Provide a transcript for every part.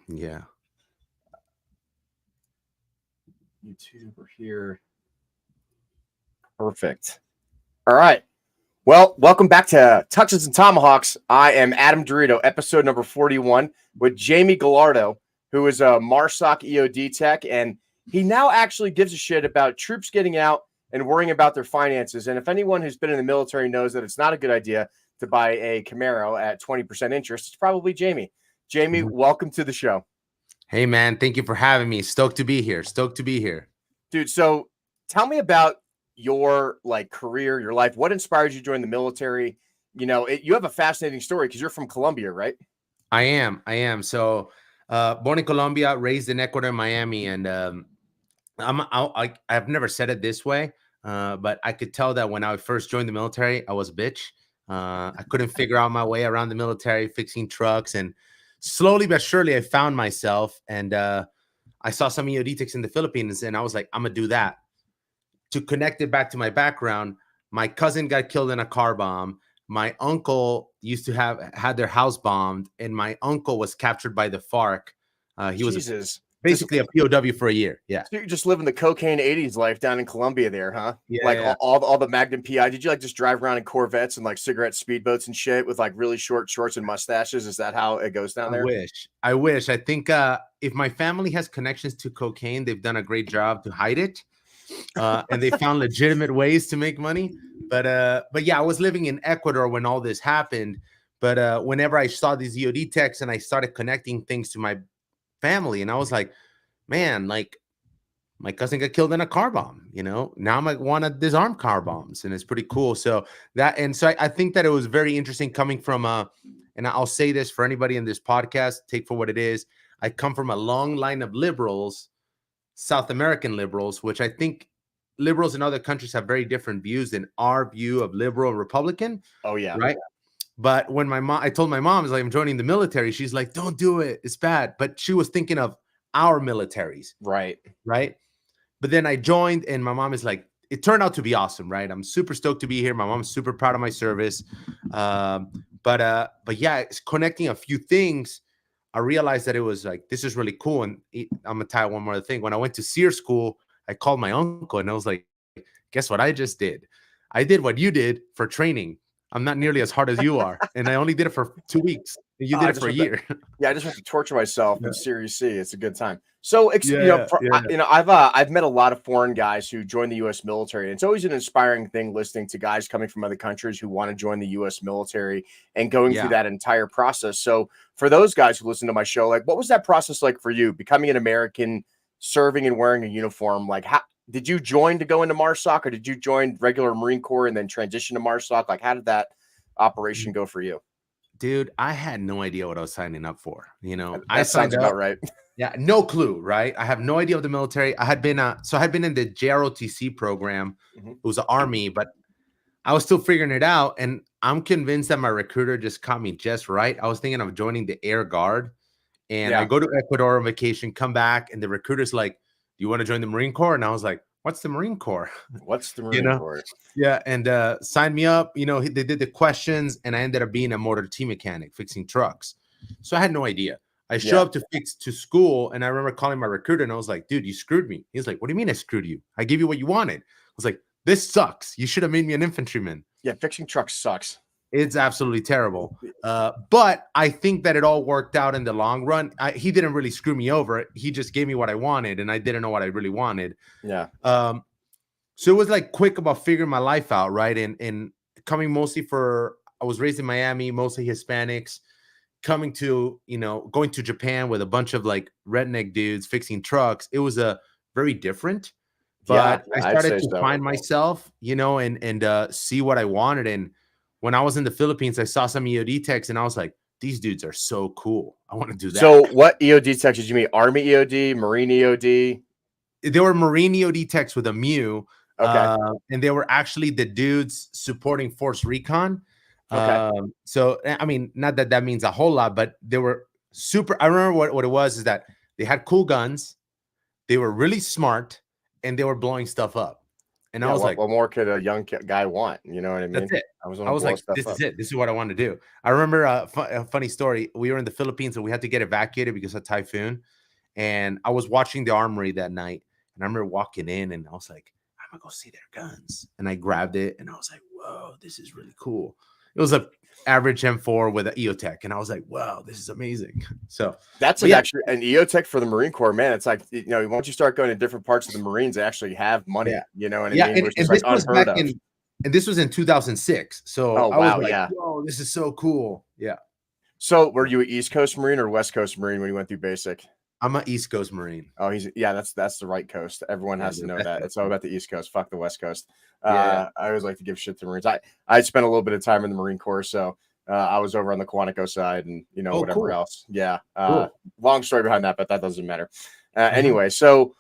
Yeah. YouTube here. Perfect. All right. Well, welcome back to Touches and Tomahawks. I am Adam Dorito, episode number 41, with Jaime Gallardo, who is a MARSOC EOD tech, and he now actually gives a shit about troops getting out and worrying about their finances. And if anyone who's been in the military knows that it's not a good idea to buy a Camaro at 20% interest, it's probably Jaime. Jaime, Mhm. welcome to the show. Hey, man. Thank you for having me. Stoked to be here. Stoked to be here. Dude, so tell me about your career, your life. What inspired you to join the military? You have a fascinating story because you're from Colombia, right? I am. I am. So, born in Colombia, raised in Ecuador, Miami, and I've never said it this way, but I could tell that when I first joined the military, I was a bitch. I couldn't figure out my way around the military, fixing trucks, and slowly but surely, I found myself. And I saw some EOD techs in the Philippines, and I was like, I'm gonna do that. To connect it back to my background, my cousin got killed in a car bomb. My uncle used to had their house bombed, and my uncle was captured by the FARC. He was Jesus. basically a POW for a year. Yeah. So you're just living the cocaine 80s life down in Colombia there, huh? Yeah. Like Yeah. all the Magnum PI. Did you just drive around in Corvettes and cigarette speedboats and shit with really short shorts and mustaches? Is that how it goes down I there? wish. I wish. I think if my family has connections to cocaine, they've done a great job to hide it. And they found legitimate ways to make money. But yeah, I was living in Ecuador when all this happened. But whenever I saw these EOD texts and I started connecting things to my family, and I was like, man, like my cousin got killed in a car bomb. Now I'm like want to disarm car bombs, and it's pretty cool. So I think that it was very interesting coming from and I'll say this for anybody in this podcast, take for what it is. I come from a long line of liberals, South American liberals, which I think liberals in other countries have very different views than our view of liberal and Republican. Oh, yeah. Right. But when I told my mom, I'm joining the military. She's like, don't do it. It's bad. But she was thinking of our militaries. Right. Right. But then I joined, and my mom is like, it turned out to be awesome. Right. I'm super stoked to be here. My mom's super proud of my service. But yeah, it's connecting a few things. I realized that it was like, this is really cool. And I'm going to tie one more thing. When I went to SEER school, I called my uncle and I was like, guess what I just did? I did what you did for training. I'm not nearly as hard as you are. And I only did it for 2 weeks. And you did it for a year. Yeah, I just have to torture myself in Series C. It's a good time. So, Yeah. I've met a lot of foreign guys who join the U.S. military. And it's always an inspiring thing listening to guys coming from other countries who want to join the U.S. military and going through that entire process. So, for those guys who listen to my show, what was that process like for you, becoming an American, serving and wearing a uniform? How did you join to go into MARSOC, or did you join regular Marine Corps and then transition to MARSOC? How did that operation go for you? Dude, I had no idea what I was signing up for. I sounds about right. Yeah, no clue, right? I have no idea of the military. I had been in the JROTC program. Mm-hmm. It was the Army, but I was still figuring it out. And I'm convinced that my recruiter just caught me just right. I was thinking of joining the Air Guard. And I go to Ecuador on vacation, come back, and the recruiter's like, do you want to join the Marine Corps? And I was like, what's the Marine Corps? What's the Marine Corps? Yeah. And signed me up. They did the questions, and I ended up being a motor T mechanic fixing trucks. So I had no idea. I show up to school, and I remember calling my recruiter, and I was like, dude, you screwed me. He's like, what do you mean I screwed you? I gave you what you wanted. I was like, this sucks. You should have made me an infantryman. Yeah, fixing trucks sucks. It's absolutely terrible. But I think that it all worked out in the long run. He didn't really screw me over. He just gave me what I wanted, and I didn't know what I really wanted. Yeah. So it was quick about figuring my life out, right? And coming I was raised in Miami, mostly Hispanics, coming to, going to Japan with a bunch of redneck dudes fixing trucks. It was a very different, but I started to find myself, and see what I wanted. And when I was in the Philippines, I saw some EOD techs, and I was like, these dudes are so cool. I want to do that. So what EOD techs did you meet? Army EOD, Marine EOD? They were Marine EOD techs with a MEU. Okay. And they were actually the dudes supporting Force Recon. Okay. So, I mean, not that means a whole lot, but they were super. I remember what it was is that they had cool guns. They were really smart, and they were blowing stuff up. And I Yeah, was like, what more could a young guy want? You know what I that's mean? it. I was I want to was blow like, stuff this up. is it. This is what I want to do. I remember a funny story. We were in the Philippines and we had to get evacuated because of typhoon. And I was watching the armory that night. And I remember walking in and I was like, I'm going to go see their guns. And I grabbed it and I was like, whoa, this is really cool. It was a average M4 with an EOTech. And I was like, wow, this is amazing. So That's yeah, actually an EOTech for the Marine Corps, man. It's like, you know, once you start going to different parts of the Marines, they actually have money. yeah, You know what I yeah. mean? Which is And like this was unheard back of. and this was in 2006. So Oh I was wow, like, yeah. whoa, this is so cool. Yeah. So were you an East Coast Marine or West Coast Marine when you went through basic? I'm an East Coast Marine. Oh, that's the right coast. Everyone Yeah, has to the know best that. coast. It's all about the East Coast. Fuck the West Coast. Yeah. I always like to give shit to Marines. I spent a little bit of time in the Marine Corps, so I was over on the Quantico side and Oh, whatever cool. else. Yeah. Cool. Long story behind that, but that doesn't matter. Mhm. Anyway, so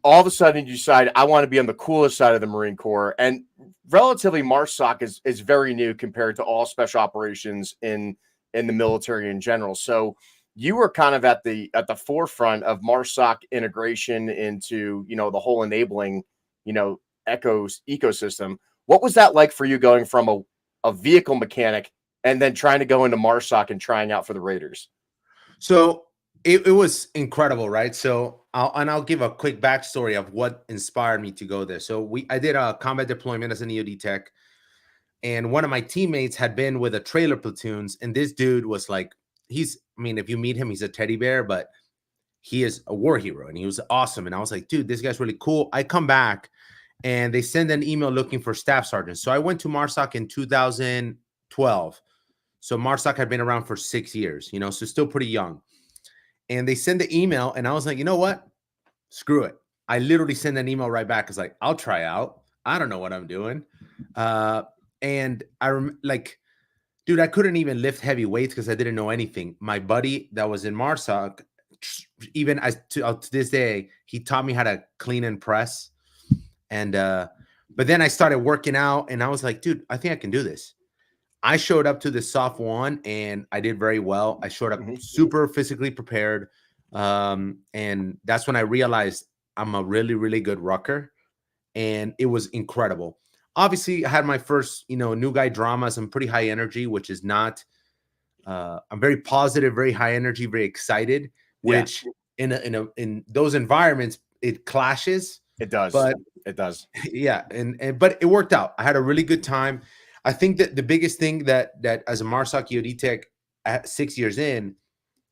all of a sudden you decide I want to be on the coolest side of the Marine Corps, and relatively MARSOC is very new compared to all special operations in the military in general. So you were kind of at the forefront of MARSOC integration into the whole enabling ecosystem. What was that like for you going from a vehicle mechanic and then trying to go into MARSOC and trying out for the Raiders? So it was incredible, right? So I'll give a quick backstory of what inspired me to go there. So I did a combat deployment as an EOD tech, and one of my teammates had been with a trailer platoons, and this dude was like, I mean, if you meet him, he's a teddy bear, but he is a war hero and he was awesome. And I was like, dude, this guy's really cool. I come back and they send an email looking for staff sergeants. So I went to MARSOC in 2012. So MARSOC had been around for 6 years, so still pretty young. And they send the email, and I was like, you know what? Screw it. I literally send an email right back. It's like, I'll try out. I don't know what I'm doing. And dude, I couldn't even lift heavy weights because I didn't know anything. My buddy that was in MARSOC, even to this day, he taught me how to clean and press. And but then I started working out, and I was like, dude, I think I can do this. I showed up to the soft one and I did very well. I showed up super physically prepared. And that's when I realized I'm a really, really good rucker. And it was incredible. Obviously, I had my first, new guy dramas. I'm pretty high energy, which is not, I'm very positive, very high energy, very excited, which in those environments, it clashes. It does. But it does. Yeah. But it worked out. I had a really good time. I think that the biggest thing that as a MARSOC EOD tech at 6 years in,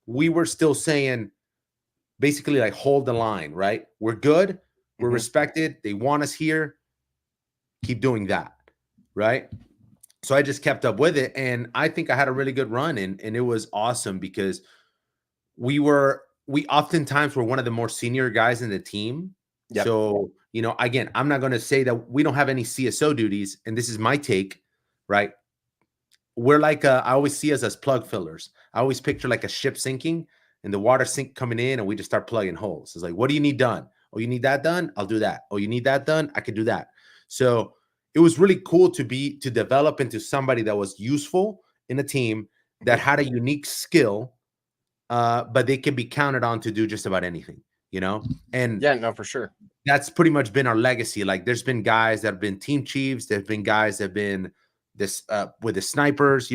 we were still saying basically like hold the line, right? We're good, we're respected, they want us here, keep doing that, right? So I just kept up with it, and I think I had a really good run, and it was awesome because we oftentimes were one of the more senior guys in the team. Yep. So, again, I'm not going to say that we don't have any CSO duties, and this is my take, right? We're like, I always see us as plug fillers. I always picture like a ship sinking and the water sink coming in and we just start plugging holes. It's like, what do you need done? Oh, you need that done? I'll do that. Oh, you need that done? I could do that. So it was really cool to develop into somebody that was useful in a team that had a unique skill, but they can be counted on to do just about anything, And yeah, no, for sure. That's pretty much been our legacy. Like there's been guys that have been team chiefs. There's been guys that have been this with the snipers,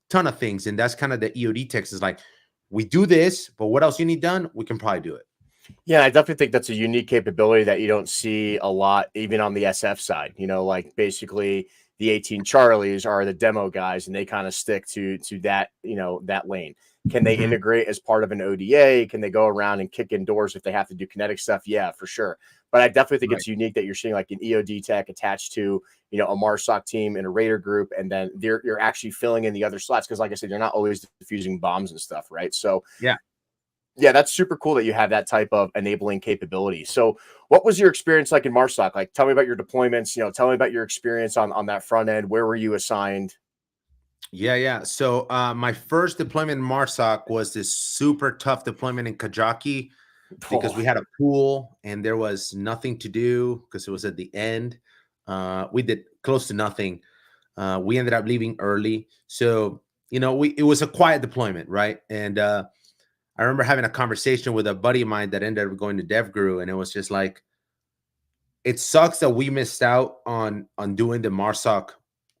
ton of things. And that's kind of the EOD text is like, we do this, but what else you need done? We can probably do it. Yeah, I definitely think that's a unique capability that you don't see a lot, even on the SF side. Like basically the 18 Charlies are the demo guys, and they kind of stick to that, that lane. Can they integrate as part of an ODA? Can they go around and kick in doors if they have to do kinetic stuff? Yeah, for sure. But I definitely think it's unique that you're seeing like an EOD tech attached to, a MARSOC team in a Raider group, and then you're actually filling in the other slots because, like I said, you're not always defusing bombs and stuff, right? So yeah, that's super cool that you have that type of enabling capability. So what was your experience like in MARSOC? Like, tell me about your deployments, tell me about your experience on that front end. Where were you assigned? Yeah. So my first deployment in MARSOC was this super tough deployment in Kajaki because we had a pool and there was nothing to do because it was at the end. We did close to nothing. We ended up leaving early. So, it was a quiet deployment, right? And I remember having a conversation with a buddy of mine that ended up going to DevGru, and it was just like, it sucks that we missed out on doing the MARSOC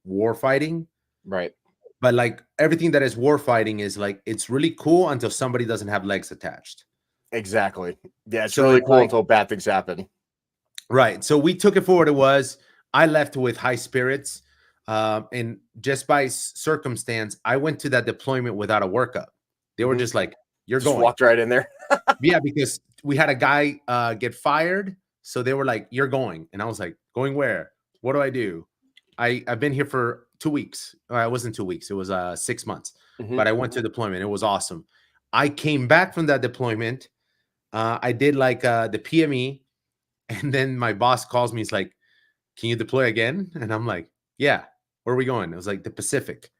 war fighting. Right. But like everything that is war fighting is like, it's really cool until somebody doesn't have legs attached. Exactly. Yeah, it's So really it's cool like, until bad things happen. right. So we took it for what it was. I left with high spirits. And just by circumstance, I went to that deployment without a workup. They were just like, you're Just going. walked right in there. Yeah, because we had a guy get fired. So they were like, you're going. And I was like, going where? What do I do? I've been here for 2 weeks. It wasn't 2 weeks. It was 6 months. But I went to deployment. It was awesome. I came back from that deployment. I did like the PME. And then my boss calls me. He's like, can you deploy again? And I'm like, yeah. Where are we going? It was like the Pacific.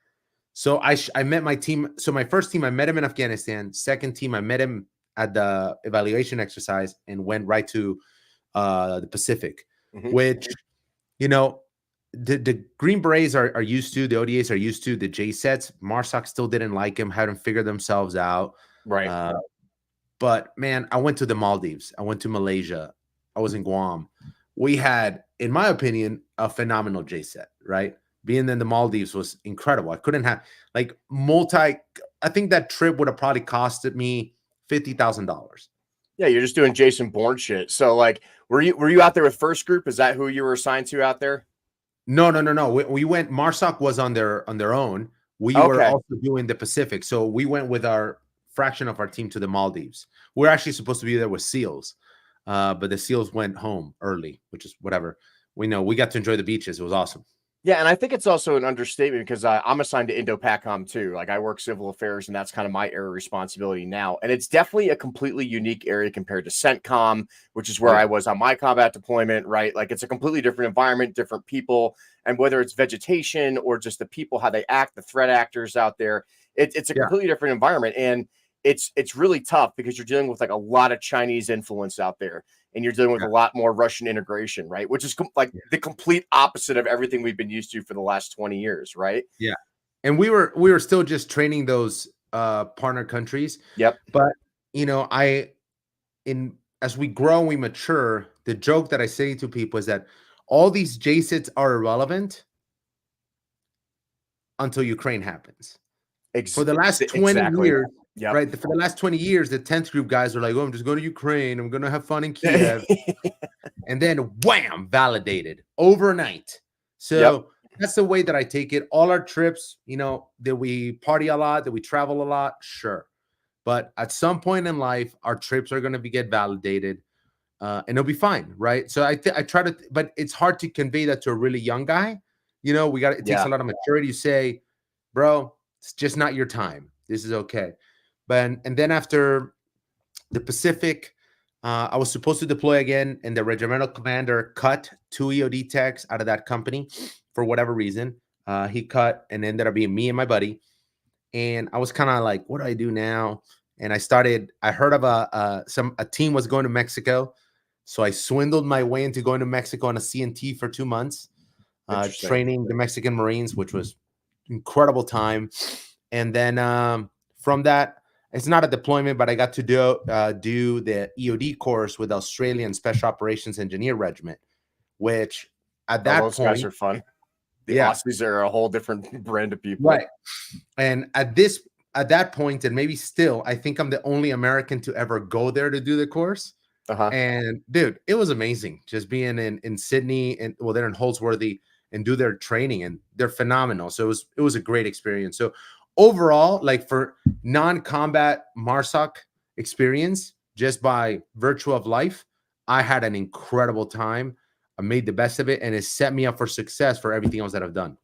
So I met my team. So my first team, I met him in Afghanistan. Second team, I met him at the evaluation exercise and went right to the Pacific, which, you know, the Green Berets are used to, the ODAs are used to, the J sets. MARSOC still didn't like him, hadn't figured themselves out. Right. But man, I went to the Maldives. I went to Malaysia. I was in Guam. We had, in my opinion, a phenomenal J set, right? Being in the Maldives was incredible. I couldn't have like I think that trip would have probably costed me $50,000. Yeah, you're just doing Jason Bourne shit. So like, were you out there with first group? Is that who you were assigned to out there? No. We went, MARSOC was on their own. We were also doing the Pacific. So we went with our fraction of our team to the Maldives. We're actually supposed to be there with SEALs. But the SEALs went home early, which is whatever. We got to enjoy the beaches. It was awesome. Yeah, and I think it's also an understatement because I'm assigned to Indo-PACOM too. Like I work civil affairs, and that's kind of my area of responsibility now. And it's definitely a completely unique area compared to CENTCOM, which is where I was on my combat deployment, right? Like it's a completely different environment, different people, and whether it's vegetation or just the people, how they act, the threat actors out there, it's a completely different environment. And it's really tough because you're dealing with like a lot of Chinese influence out there. And you're dealing with a lot more Russian integration, right? Which is the complete opposite of everything we've been used to for the last 20 years, right? Yeah. And we were still just training those partner countries. Yep. But you know, as we grow and we mature, the joke that I say to people is that all these JSITs are irrelevant until Ukraine happens. For the last 20 years, right? For the last 20 years, the 10th group guys are like, oh, I'm just going to Ukraine. I'm going to have fun in Kiev. And then wham, validated overnight. So that's the way that I take it. All our trips, you know, did we party a lot? Did we travel a lot? Sure. But at some point in life, our trips are going to get validated and it'll be fine. Right. So I try to, but it's hard to convey that to a really young guy. You know, it takes a lot of maturity to say, bro, it's just not your time. This is okay. And then after the Pacific, I was supposed to deploy again, and the regimental commander cut 2 EOD techs out of that company for whatever reason. He cut, and ended up being me and my buddy. And I was kind of like, what do I do now? And I heard of a team was going to Mexico. So I swindled my way into going to Mexico on a CNT for 2 months, training the Mexican Marines, which was incredible time. And then from that, it's not a deployment, but I got to do the EOD course with Australian Special Operations Engineer Regiment, which at that those point, guys are fun. The Aussies are a whole different brand of people, right? And at that point, and maybe still, I think I'm the only American to ever go there to do the course. And dude, it was amazing just being in Sydney, and they're in Holsworthy, and do their training, and they're phenomenal. So it was a great experience. So overall, like for non-combat MARSOC experience, just by virtue of life, I had an incredible time. I made the best of it, and it set me up for success for everything else that I've done.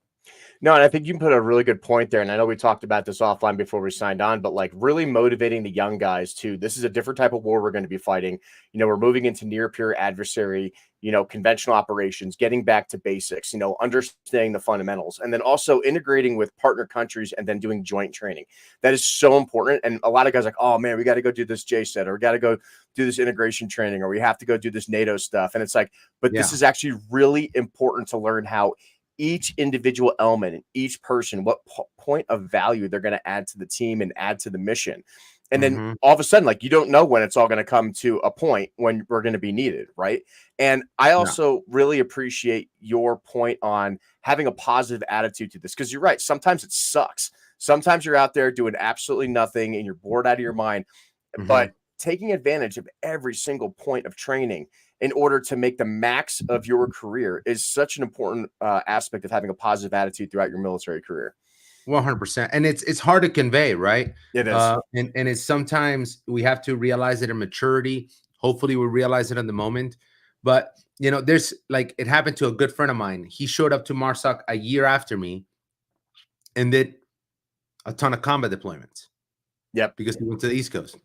No, and I think you put a really good point there. And I know we talked about this offline before we signed on, but like really motivating the young guys too. This is a different type of war we're going to be fighting. You know, we're moving into near peer adversary, you know, conventional operations, getting back to basics, you know, understanding the fundamentals, and then also integrating with partner countries and then doing joint training. That is so important. And a lot of guys are like, oh man, we got to go do this JSET, or we got to go do this integration training, or we have to go do this NATO stuff. And it's like, but this is actually really important to learn how each individual element and each person, what point of value they're going to add to the team and add to the mission. And then all of a sudden, like, you don't know when it's all going to come to a point when we're going to be needed. Right. And I also really appreciate your point on having a positive attitude to this, because you're right. Sometimes it sucks. Sometimes you're out there doing absolutely nothing and you're bored out of your mind, but taking advantage of every single point of training in order to make the max of your career is such an important aspect of having a positive attitude throughout your military career. 100%. And it's hard to convey, right? It is. And it's sometimes we have to realize it in maturity. Hopefully we realize it in the moment. But, you know, there's like, it happened to a good friend of mine. He showed up to MARSOC a year after me and did a ton of combat deployments. Yep. Because he went to the East Coast.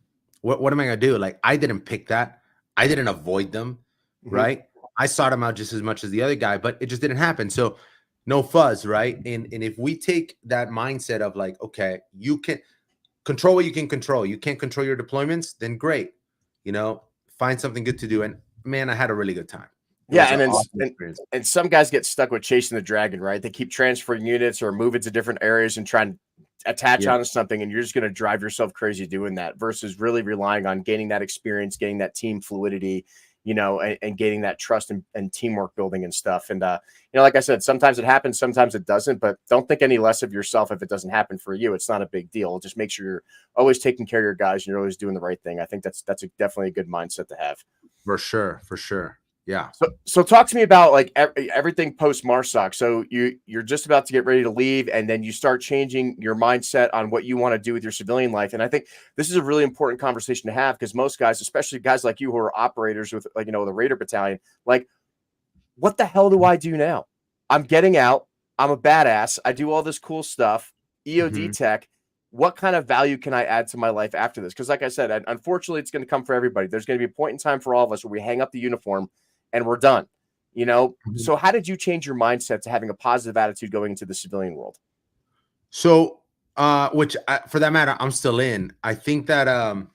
What am I going to do? Like, I didn't pick that. I didn't avoid them, right? I sought them out just as much as the other guy, but it just didn't happen. So no fuzz, right? And if we take that mindset of like, okay, you can control what you can control. You can't control your deployments, then great. You know, find something good to do. And man, I had a really good time. And some guys get stuck with chasing the dragon, right? They keep transferring units or moving to different areas and trying to attach onto something, and you're just going to drive yourself crazy doing that versus really relying on gaining that experience, getting that team fluidity, you know, and gaining that trust and teamwork building and stuff. And, you know, like I said, sometimes it happens, sometimes it doesn't, but don't think any less of yourself if it doesn't happen for you. It's not a big deal. Just make sure you're always taking care of your guys and you're always doing the right thing. I think that's definitely a good mindset to have. For sure. For sure. Yeah. So talk to me about like everything post MARSOC. So you're just about to get ready to leave, and then you start changing your mindset on what you want to do with your civilian life. And I think this is a really important conversation to have, because most guys, especially guys like you who are operators with, like, you know, the Raider Battalion, like, what the hell do I do now? I'm getting out. I'm a badass. I do all this cool stuff. EOD tech. What kind of value can I add to my life after this? Because like I said, unfortunately, it's going to come for everybody. There's going to be a point in time for all of us where we hang up the uniform and we're done, you know? So how did you change your mindset to having a positive attitude going into the civilian world? So, for that matter, I'm still in. I think that I'm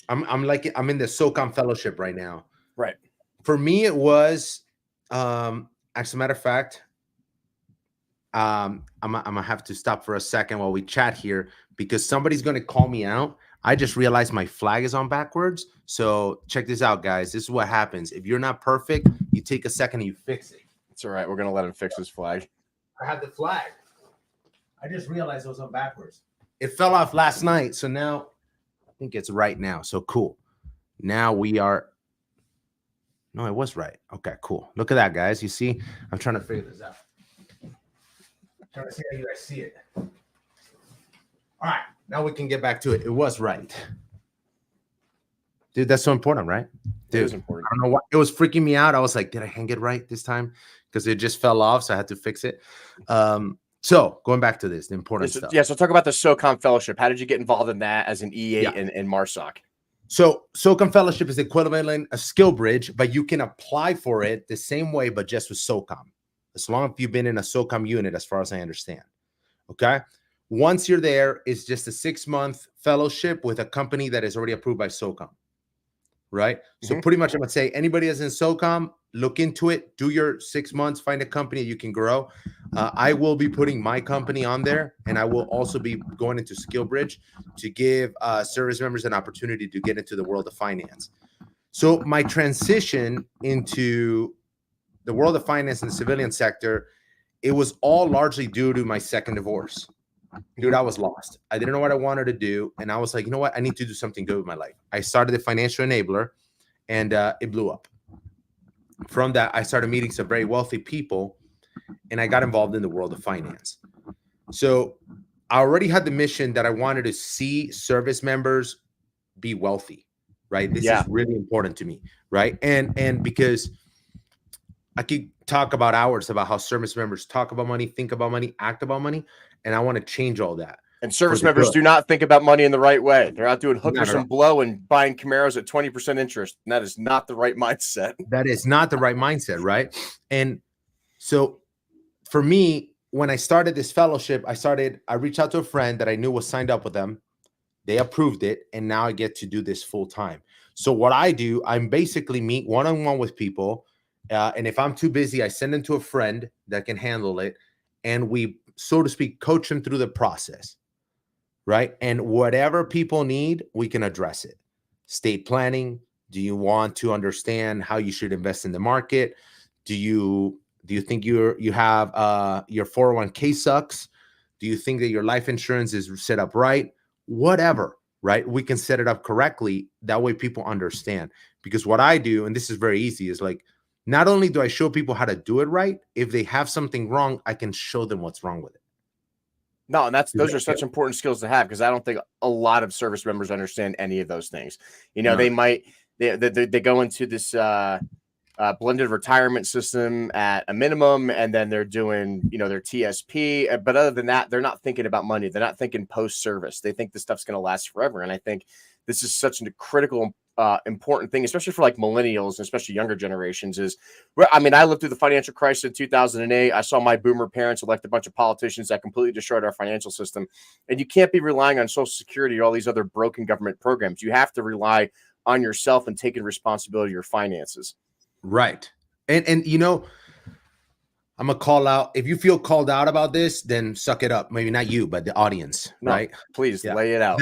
in the SOCOM fellowship right now. Right. For me, it was, as a matter of fact, I'm gonna have to stop for a second while we chat here, because somebody's gonna call me out. I just realized my flag is on backwards. So check this out, guys. This is what happens. If you're not perfect, you take a second and you fix it. It's all right. We're going to let him fix his flag. I have the flag. I just realized it was on backwards. It fell off last night. So now I think it's right now. So cool. Now we are. No, it was right. Okay, cool. Look at that, guys. You see, I'm trying to figure this out. I'm trying to see how you guys see it. All right. Now we can get back to it. It was right. Dude, that's so important, right? Dude, it was important. I don't know why. It was freaking me out. I was like, did I hang it right this time? Because it just fell off, so I had to fix it. So going back to this, the important stuff. Yeah, so talk about the SOCOM Fellowship. How did you get involved in that as an E8 and MARSOC? So SOCOM Fellowship is equivalent a skill bridge, but you can apply for it the same way, but just with SOCOM. As long as you've been in a SOCOM unit, as far as I understand. Okay? Once you're there, it's just a 6-month fellowship with a company that is already approved by SOCOM, right? So pretty much I would say anybody that's in SOCOM, look into it, do your 6 months, find a company you can grow. I will be putting my company on there, and I will also be going into SkillBridge to give service members an opportunity to get into the world of finance. So my transition into the world of finance in the civilian sector, it was all largely due to my second divorce. Dude, I was lost. I didn't know what I wanted to do. And I was like, you know what? I need to do something good with my life. I started the Financial Enabler, and it blew up. From that, I started meeting some very wealthy people, and I got involved in the world of finance. So I already had the mission that I wanted to see service members be wealthy, right? This is really important to me, right? And because I could talk about hours about how service members talk about money, think about money, act about money. And I want to change all that. And service members do not think about money in the right way. They're out doing hookers and blow and buying Camaros at 20% interest. And that is not the right mindset. That is not the right mindset, right? And so for me, when I started this fellowship, I reached out to a friend that I knew was signed up with them. They approved it. And now I get to do this full time. So what I do, I'm basically meet one-on-one with people. And if I'm too busy, I send them to a friend that can handle it. And we, so to speak, coach them through the process, right? And whatever people need, we can address it. Estate planning. Do you want to understand how you should invest in the market? Do you think you have your 401k sucks? Do you think that your life insurance is set up right? Whatever, right? We can set it up correctly. That way people understand. Because what I do, and this is very easy, is like, not only do I show people how to do it right, if they have something wrong, I can show them what's wrong with it. No, and those are such important skills to have, because I don't think a lot of service members understand any of those things. You know, they go into this blended retirement system at a minimum, and then they're doing, you know, their TSP. But other than that, they're not thinking about money. They're not thinking post-service. They think this stuff's going to last forever. And I think this is such a critical, important thing, especially for like millennials and especially younger generations. I lived through the financial crisis in 2008. I saw my boomer parents elect a bunch of politicians that completely destroyed our financial system. And you can't be relying on Social Security or all these other broken government programs. You have to rely on yourself and taking responsibility of your finances. Right. And you know, I'm gonna call out, if you feel called out about this, then suck it up. Maybe not you, but the audience, right? Please lay it out.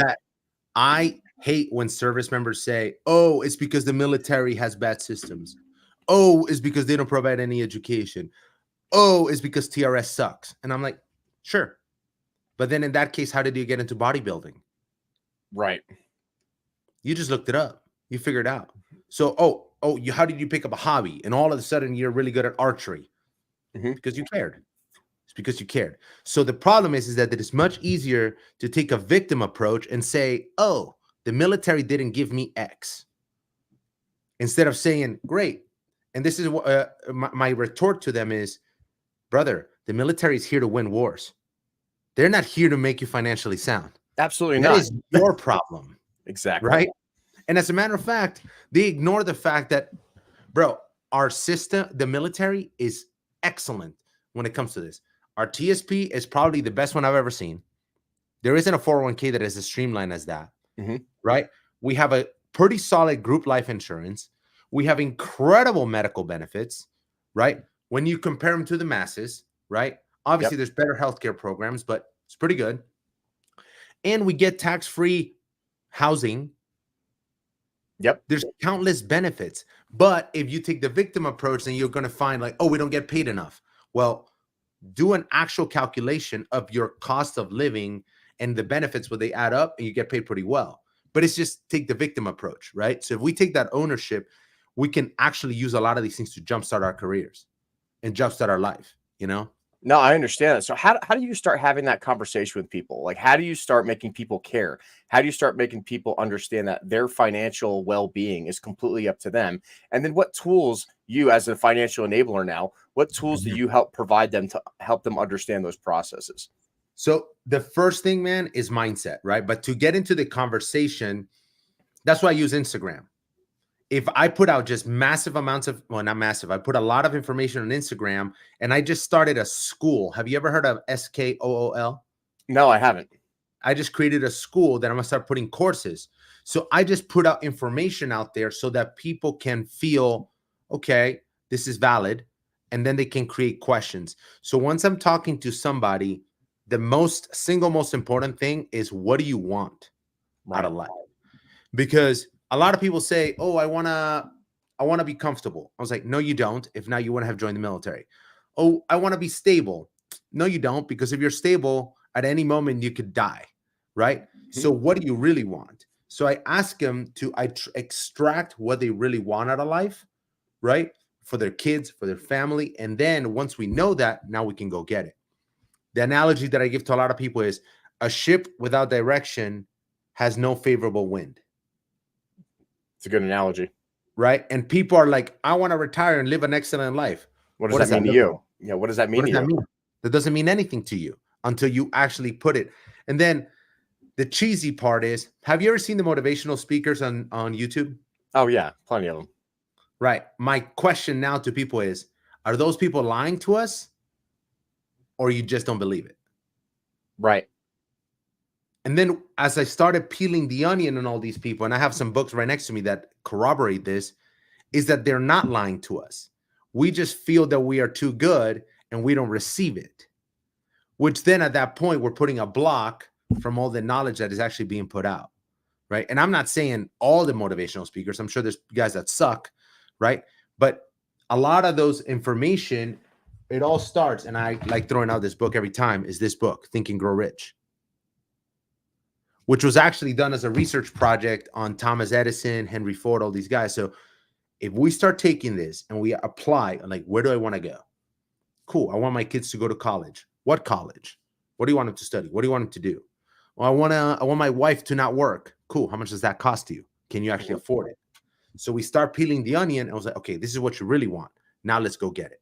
I hate when service members say, oh, it's because the military has bad systems. Oh, it's because they don't provide any education. Oh, it's because TRS sucks. And I'm like, sure. But then in that case, how did you get into bodybuilding? Right. You just looked it up. You figured it out. So, how did you pick up a hobby? And all of a sudden you're really good at archery? Because you cared. It's because you cared. So the problem is that it is much easier to take a victim approach and say, oh, the military didn't give me X. Instead of saying, great. And this is what my retort to them is, brother, the military is here to win wars. They're not here to make you financially sound. Absolutely not. That is your problem. Exactly. Right? And as a matter of fact, they ignore the fact that, bro, our system, the military, is excellent when it comes to this. Our TSP is probably the best one I've ever seen. There isn't a 401k that is as streamlined as that, right? We have a pretty solid group life insurance. We have incredible medical benefits, right? When you compare them to the masses, right? Obviously, there's better healthcare programs, but it's pretty good. And we get tax-free housing. There's countless benefits. But if you take the victim approach, then you're going to find like, oh, we don't get paid enough. Well, do an actual calculation of your cost of living and the benefits, where they add up, and you get paid pretty well. But it's just take the victim approach, right? So if we take that ownership, we can actually use a lot of these things to jumpstart our careers and jumpstart our life, you know? No, I understand that. So how do you start having that conversation with people? Like, how do you start making people care? How do you start making people understand that their financial well-being is completely up to them? And then what tools, you as a financial enabler now, what tools do you help provide them to help them understand those processes? So the first thing, man, is mindset, right? But to get into the conversation, that's why I use Instagram. If I put out just massive amounts of, well, not massive, I put a lot of information on Instagram, and I just started a school. Have you ever heard of SKOOL? No, I haven't. I just created a school that I'm going to start putting courses. So I just put out information out there so that people can feel, okay, this is valid. And then they can create questions. So once I'm talking to somebody, the single most important thing is, what do you want out of life? Because a lot of people say, oh, I want to be comfortable. I was like, no, you don't. If not, you wouldn't have joined the military. Oh, I want to be stable. No, you don't. Because if you're stable, at any moment you could die, right? So what do you really want? So I ask them to extract what they really want out of life, right? For their kids, for their family. And then once we know that, now we can go get it. The analogy that I give to a lot of people is, a ship without direction has no favorable wind. It's a good analogy. Right? And people are like, I want to retire and live an excellent life. What does that mean to you? Yeah, what does that mean to you? That doesn't mean anything to you until you actually put it. And then the cheesy part is, have you ever seen the motivational speakers on YouTube? Oh, yeah. Plenty of them. Right. My question now to people is, are those people lying to us, or you just don't believe it? Right. And then as I started peeling the onion on all these people, and I have some books right next to me that corroborate this, is that they're not lying to us. We just feel that we are too good and we don't receive it, which then at that point, we're putting a block from all the knowledge that is actually being put out, right? And I'm not saying all the motivational speakers. I'm sure there's guys that suck, right? But a lot of those information, it all starts, and I like throwing out this book every time, is this book, Think and Grow Rich, which was actually done as a research project on Thomas Edison, Henry Ford, all these guys. So if we start taking this and we apply, like, where do I want to go? Cool. I want my kids to go to college. What college? What do you want them to study? What do you want them to do? Well, I want my wife to not work. Cool. How much does that cost you? Can you actually afford it? So we start peeling the onion, and I was like, okay, this is what you really want. Now let's go get it.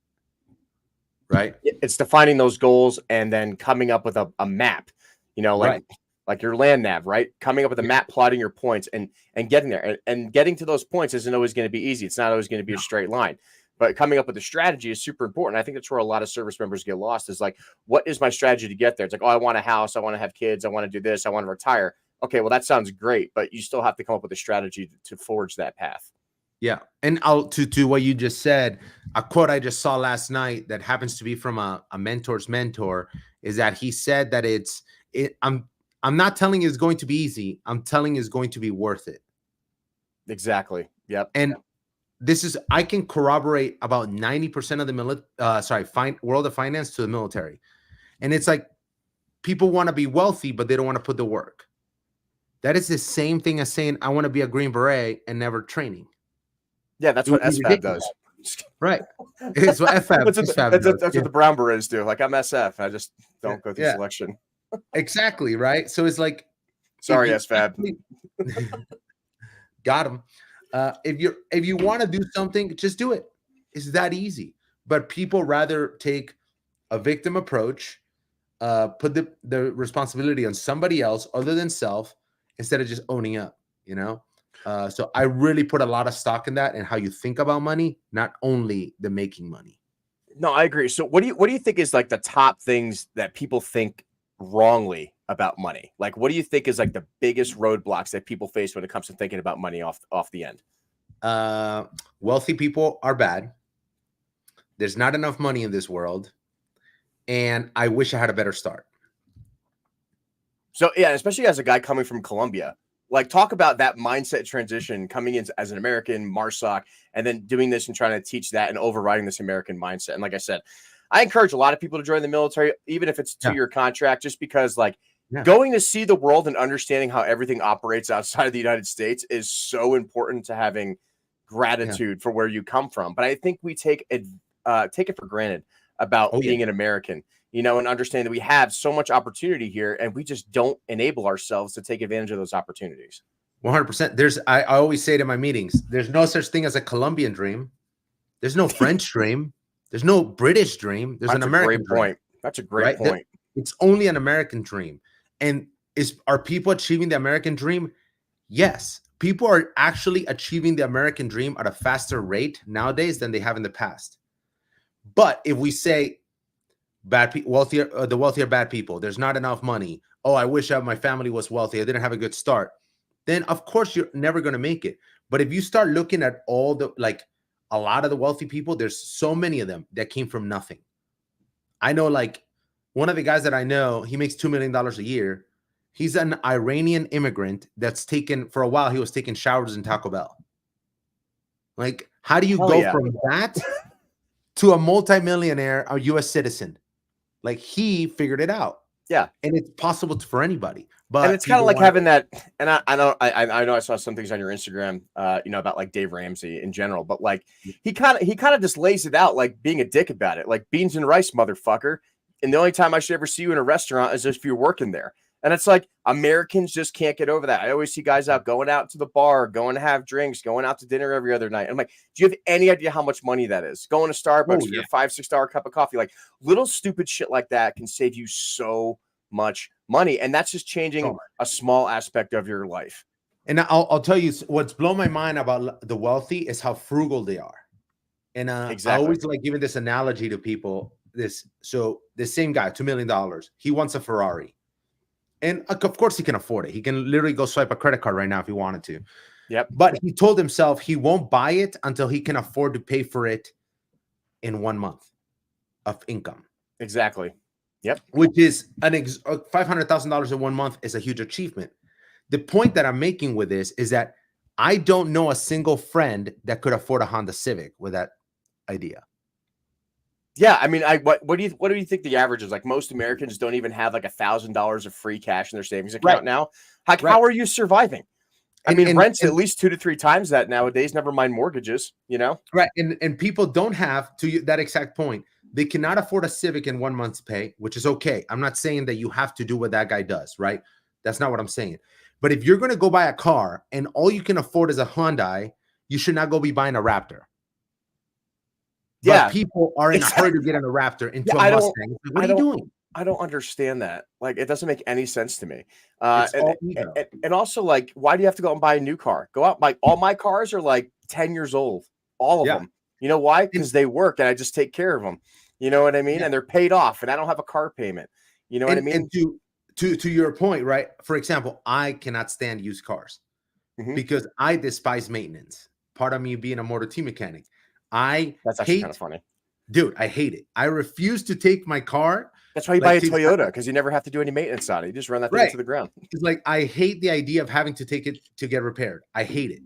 Right? It's defining those goals and then coming up with a map, like your land nav, right? Coming up with a map, plotting your points and getting there. And getting to those points isn't always going to be easy. It's not always going to be a straight line. But coming up with a strategy is super important. I think that's where a lot of service members get lost, is like, what is my strategy to get there? It's like, oh, I want a house. I want to have kids. I want to do this. I want to retire. Okay, well, that sounds great, but you still have to come up with a strategy to forge that path. Yeah. And to what you just said, a quote I just saw last night that happens to be from a mentor's mentor is that he said that I'm not telling you it's going to be easy. I'm telling you it's going to be worth it. Exactly. Yep. And I can corroborate about 90% of the world of finance to the military. And it's like, people want to be wealthy, but they don't want to put the work. That is the same thing as saying, I want to be a Green Beret and never training. Yeah, that's what SFAB does. Right. It's what FAB, that's what the Brown Berets do. Like, I'm SF. I just don't go through selection. Exactly. Right. So it's like, sorry, SFAB. Got him. If you want to do something, just do it. It's that easy. But people rather take a victim approach, put the responsibility on somebody else other than self, instead of just owning up, So I really put a lot of stock in that and how you think about money, not only the making money. No, I agree. So what do you think is like the top things that people think wrongly about money? Like, what do you think is like the biggest roadblocks that people face when it comes to thinking about money off the end? Wealthy people are bad. There's not enough money in this world. And I wish I had a better start. So yeah, especially as a guy coming from Colombia, like, talk about that mindset transition coming in as an American MARSOC and then doing this and trying to teach that and overriding this American mindset. And like I said, I encourage a lot of people to join the military, even if it's a 2-year contract, just because going to see the world and understanding how everything operates outside of the United States is so important to having gratitude for where you come from. But I think we take it for granted about being an American, and understand that we have so much opportunity here and we just don't enable ourselves to take advantage of those opportunities. 100%. I always say to my meetings, there's no such thing as a Colombian dream. There's no French dream. There's no British dream. There's an American dream. That's a great point. It's only an American dream. And are people achieving the American dream? Yes. People are actually achieving the American dream at a faster rate nowadays than they have in the past. But if we say the wealthier bad people, there's not enough money. Oh, I wish my family was wealthy. I didn't have a good start. Then of course you're never going to make it. But if you start looking at a lot of the wealthy people, there's so many of them that came from nothing. I know, one of the guys that I know, he makes $2 million a year. He's an Iranian immigrant that's for a while, he was taking showers in Taco Bell. Like, how do you go from that to a multimillionaire, a U.S. citizen? Like, he figured it out. Yeah. And it's possible for anybody. But it's kind of like having that. And I know I saw some things on your Instagram, about like Dave Ramsey in general, but like he kind of just lays it out, like being a dick about it, like beans and rice, motherfucker. And the only time I should ever see you in a restaurant is if you're working there. And it's like, Americans just can't get over that. I always see guys going out to the bar, going to have drinks, going out to dinner every other night. I'm like, do you have any idea how much money that is? Going to Starbucks for your $5-6 cup of coffee, like little stupid shit like that can save you so much money. And that's just changing a small aspect of your life. And I'll tell you what's blown my mind about the wealthy is how frugal they are. And exactly. I always like giving this analogy to people. So the same guy, $2 million, he wants a Ferrari. And of course he can afford it. He can literally go swipe a credit card right now if he wanted to. Yep. But he told himself he won't buy it until he can afford to pay for it in 1 month of income. Exactly. Yep. Which is $500,000 in 1 month is a huge achievement. The point that I'm making with this is that I don't know a single friend that could afford a Honda Civic with that idea. Yeah, I mean, what do you think the average is? Like, most Americans don't even have like $1,000 of free cash in their savings account now. How are you surviving? I mean, rent's at least 2 to 3 times that nowadays, never mind mortgages, you know? Right. And people don't have, to that exact point, they cannot afford a Civic in 1 month's pay, which is okay. I'm not saying that you have to do what that guy does, right? That's not what I'm saying. But if you're going to go buy a car and all you can afford is a Hyundai, you should not go be buying a Raptor. But people are in a hurry to get in a Raptor into a Mustang. What are you doing? I don't understand that. Like, it doesn't make any sense to me. And also, like, why do you have to go out and buy a new car? Go out, like, all my cars are like 10 years old, all of them. You know why? Because they work and I just take care of them. You know what I mean? And they're paid off, and I don't have a car payment. You know what I mean? And to your point, right? For example, I cannot stand used cars because I despise maintenance. Part of me being a Motor T mechanic. That's actually kind of funny. Dude, I hate it. I refuse to take my car. That's why you buy a Toyota, because you never have to do any maintenance on it. You just run that thing to the ground. It's like, I hate the idea of having to take it to get repaired. I hate it.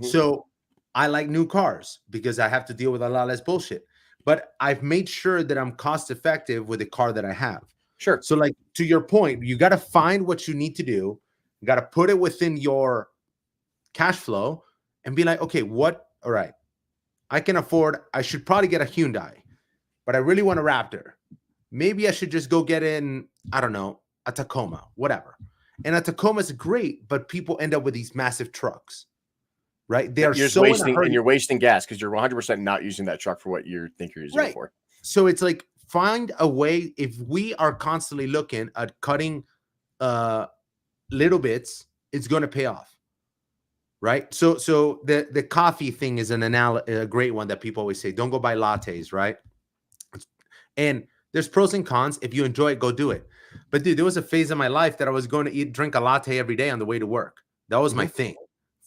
So I like new cars because I have to deal with a lot less bullshit. But I've made sure that I'm cost effective with the car that I have. Sure. So, like, to your point, you got to find what you need to do. You got to put it within your cash flow and be like, okay, all right, I can afford, I should probably get a Hyundai, but I really want a Raptor. Maybe I should just go get in, I don't know, a Tacoma, whatever. And a Tacoma is great, but people end up with these massive trucks, right? They're so wasting, and you're wasting gas because you're 100% not using that truck for what you think you're using it for. So it's like, find a way. If we are constantly looking at cutting little bits, it's going to pay off, right? So the coffee thing is a great one that people always say, don't go buy lattes, right? And there's pros and cons. If you enjoy it, go do it. But dude, there was a phase in my life that I was going to drink a latte every day on the way to work. That was my thing.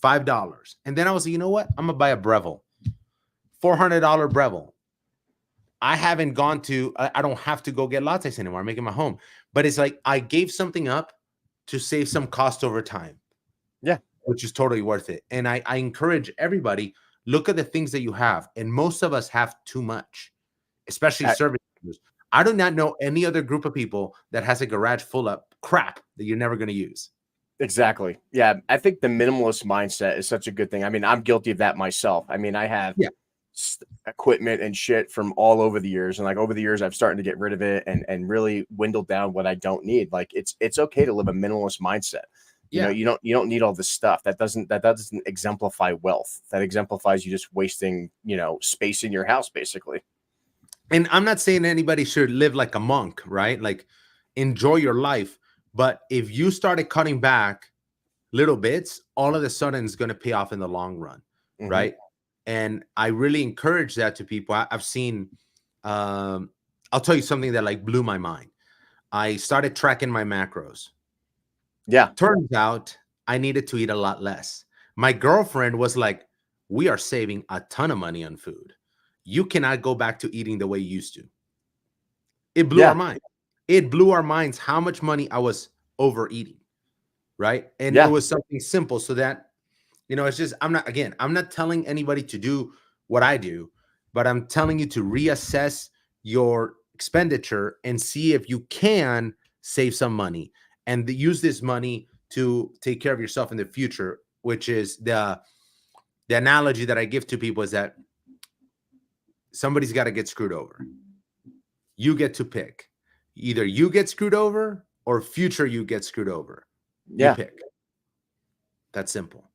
$5. And then I was like, you know what? I'm going to buy a Breville. $400 Breville. I haven't gone to, I don't have to go get lattes anymore. I'm making my home. But it's like, I gave something up to save some cost over time. Yeah. Which is totally worth it. And I encourage everybody, look at the things that you have. And most of us have too much, especially service. I do not know any other group of people that has a garage full of crap that you're never going to use. Exactly. Yeah. I think the minimalist mindset is such a good thing. I mean, I'm guilty of that myself. I mean, I have equipment and shit from all over the years. And like over the years, I've started to get rid of it and really dwindle down what I don't need. Like it's okay to live a minimalist mindset. You know, you don't need all this stuff. That doesn't exemplify wealth. That exemplifies you just wasting, space in your house, basically. And I'm not saying anybody should live like a monk, right? Like, enjoy your life. But if you started cutting back little bits, all of a sudden it's going to pay off in the long run, right? And I really encourage that to people. I've seen, I'll tell you something that like blew my mind. I started tracking my macros. Yeah. Turns out I needed to eat a lot less. My girlfriend was like, we are saving a ton of money on food. You cannot go back to eating the way you used to. It blew our mind. It blew our minds how much money I was overeating, right? And it was something simple so that, it's just, I'm not telling anybody to do what I do, but I'm telling you to reassess your expenditure and see if you can save some money and use this money to take care of yourself in the future, which is the analogy that I give to people is that somebody's got to get screwed over. You get to pick. Either you get screwed over or future you get screwed over. You pick. That's simple.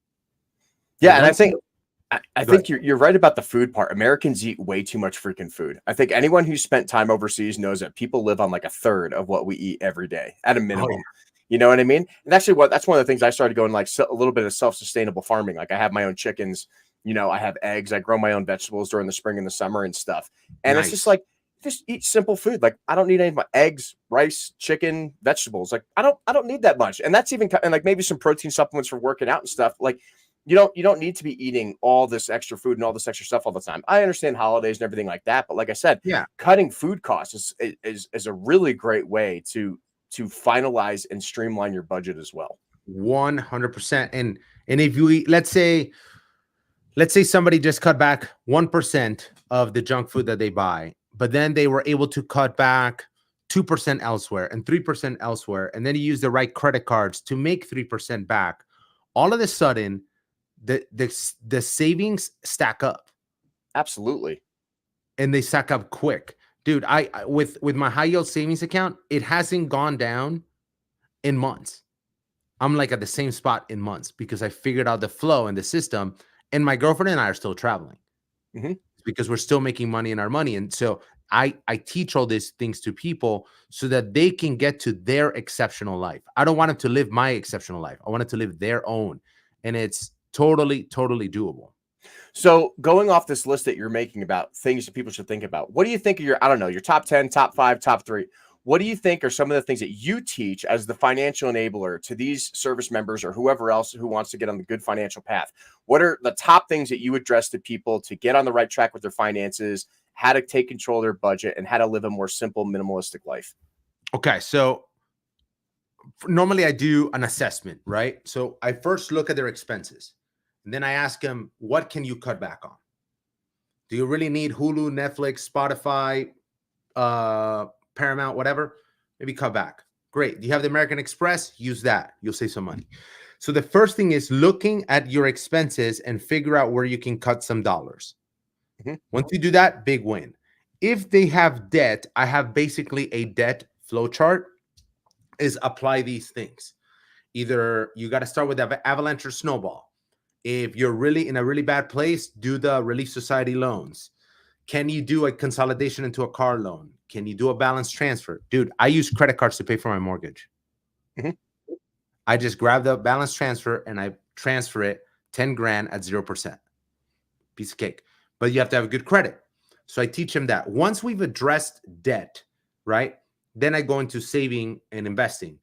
Yeah, and I think you're right about the food part. Americans eat way too much freaking food. I think anyone who's spent time overseas knows that people live on like a third of what we eat every day at a minimum. Oh, yeah. You know what I mean? And actually, that's one of the things I started going like a little bit of self-sustainable farming. Like I have my own chickens. I have eggs. I grow my own vegetables during the spring and the summer and stuff. And it's just like, just eat simple food. Like I don't need any of my eggs, rice, chicken, vegetables. Like I don't need that much. And that's even and like maybe some protein supplements for working out and stuff. Like, You don't need to be eating all this extra food and all this extra stuff all the time. I understand holidays and everything like that, but like I said, Yeah, cutting food costs is a really great way to finalize and streamline your budget as well. 100%. And if you eat, let's say somebody just cut back 1% of the junk food that they buy, but then they were able to cut back 2% elsewhere and 3% elsewhere, and then you use the right credit cards to make 3% back. All of a sudden, the savings stack up. Absolutely. And they stack up quick. Dude, I with my high yield savings account, it hasn't gone down in months. I'm like at the same spot in months because I figured out the flow and the system, and my girlfriend and I are still traveling because we're still making money in our money. And so I teach all these things to people so that they can get to their exceptional life. I don't want them to live my exceptional life. I want them to live their own. And it's totally doable. So going off this list that you're making about things that people should think about, what do you think of your, I don't know, your top 10, top 5, top 3? What do you think are some of the things that you teach as the financial enabler to these service members or whoever else who wants to get on the good financial path? What are the top things that you address to people to get on the right track with their finances, how to take control of their budget, and how to live a more simple, minimalistic life? Okay, so normally I do an assessment, right? So I first look at their expenses, and then I ask them, what can you cut back on? Do you really need Hulu, Netflix, Spotify, Paramount, whatever? Maybe cut back. Great. Do you have the American Express? Use that. You'll save some money. So the first thing is looking at your expenses and figure out where you can cut some dollars. Once you do that, big win. If they have debt, I have basically a debt flow chart. Is apply these things. Either you got to start with avalanche or snowball. If you're really in a really bad place, do the Relief Society loans. Can you do a consolidation into a car loan? Can you do a balance transfer? Dude, I use credit cards to pay for my mortgage. I just grab the balance transfer and I transfer it 10 grand at 0%. Piece of cake. But you have to have good credit. So I teach them that. Once we've addressed debt, right? Then I go into saving and investing.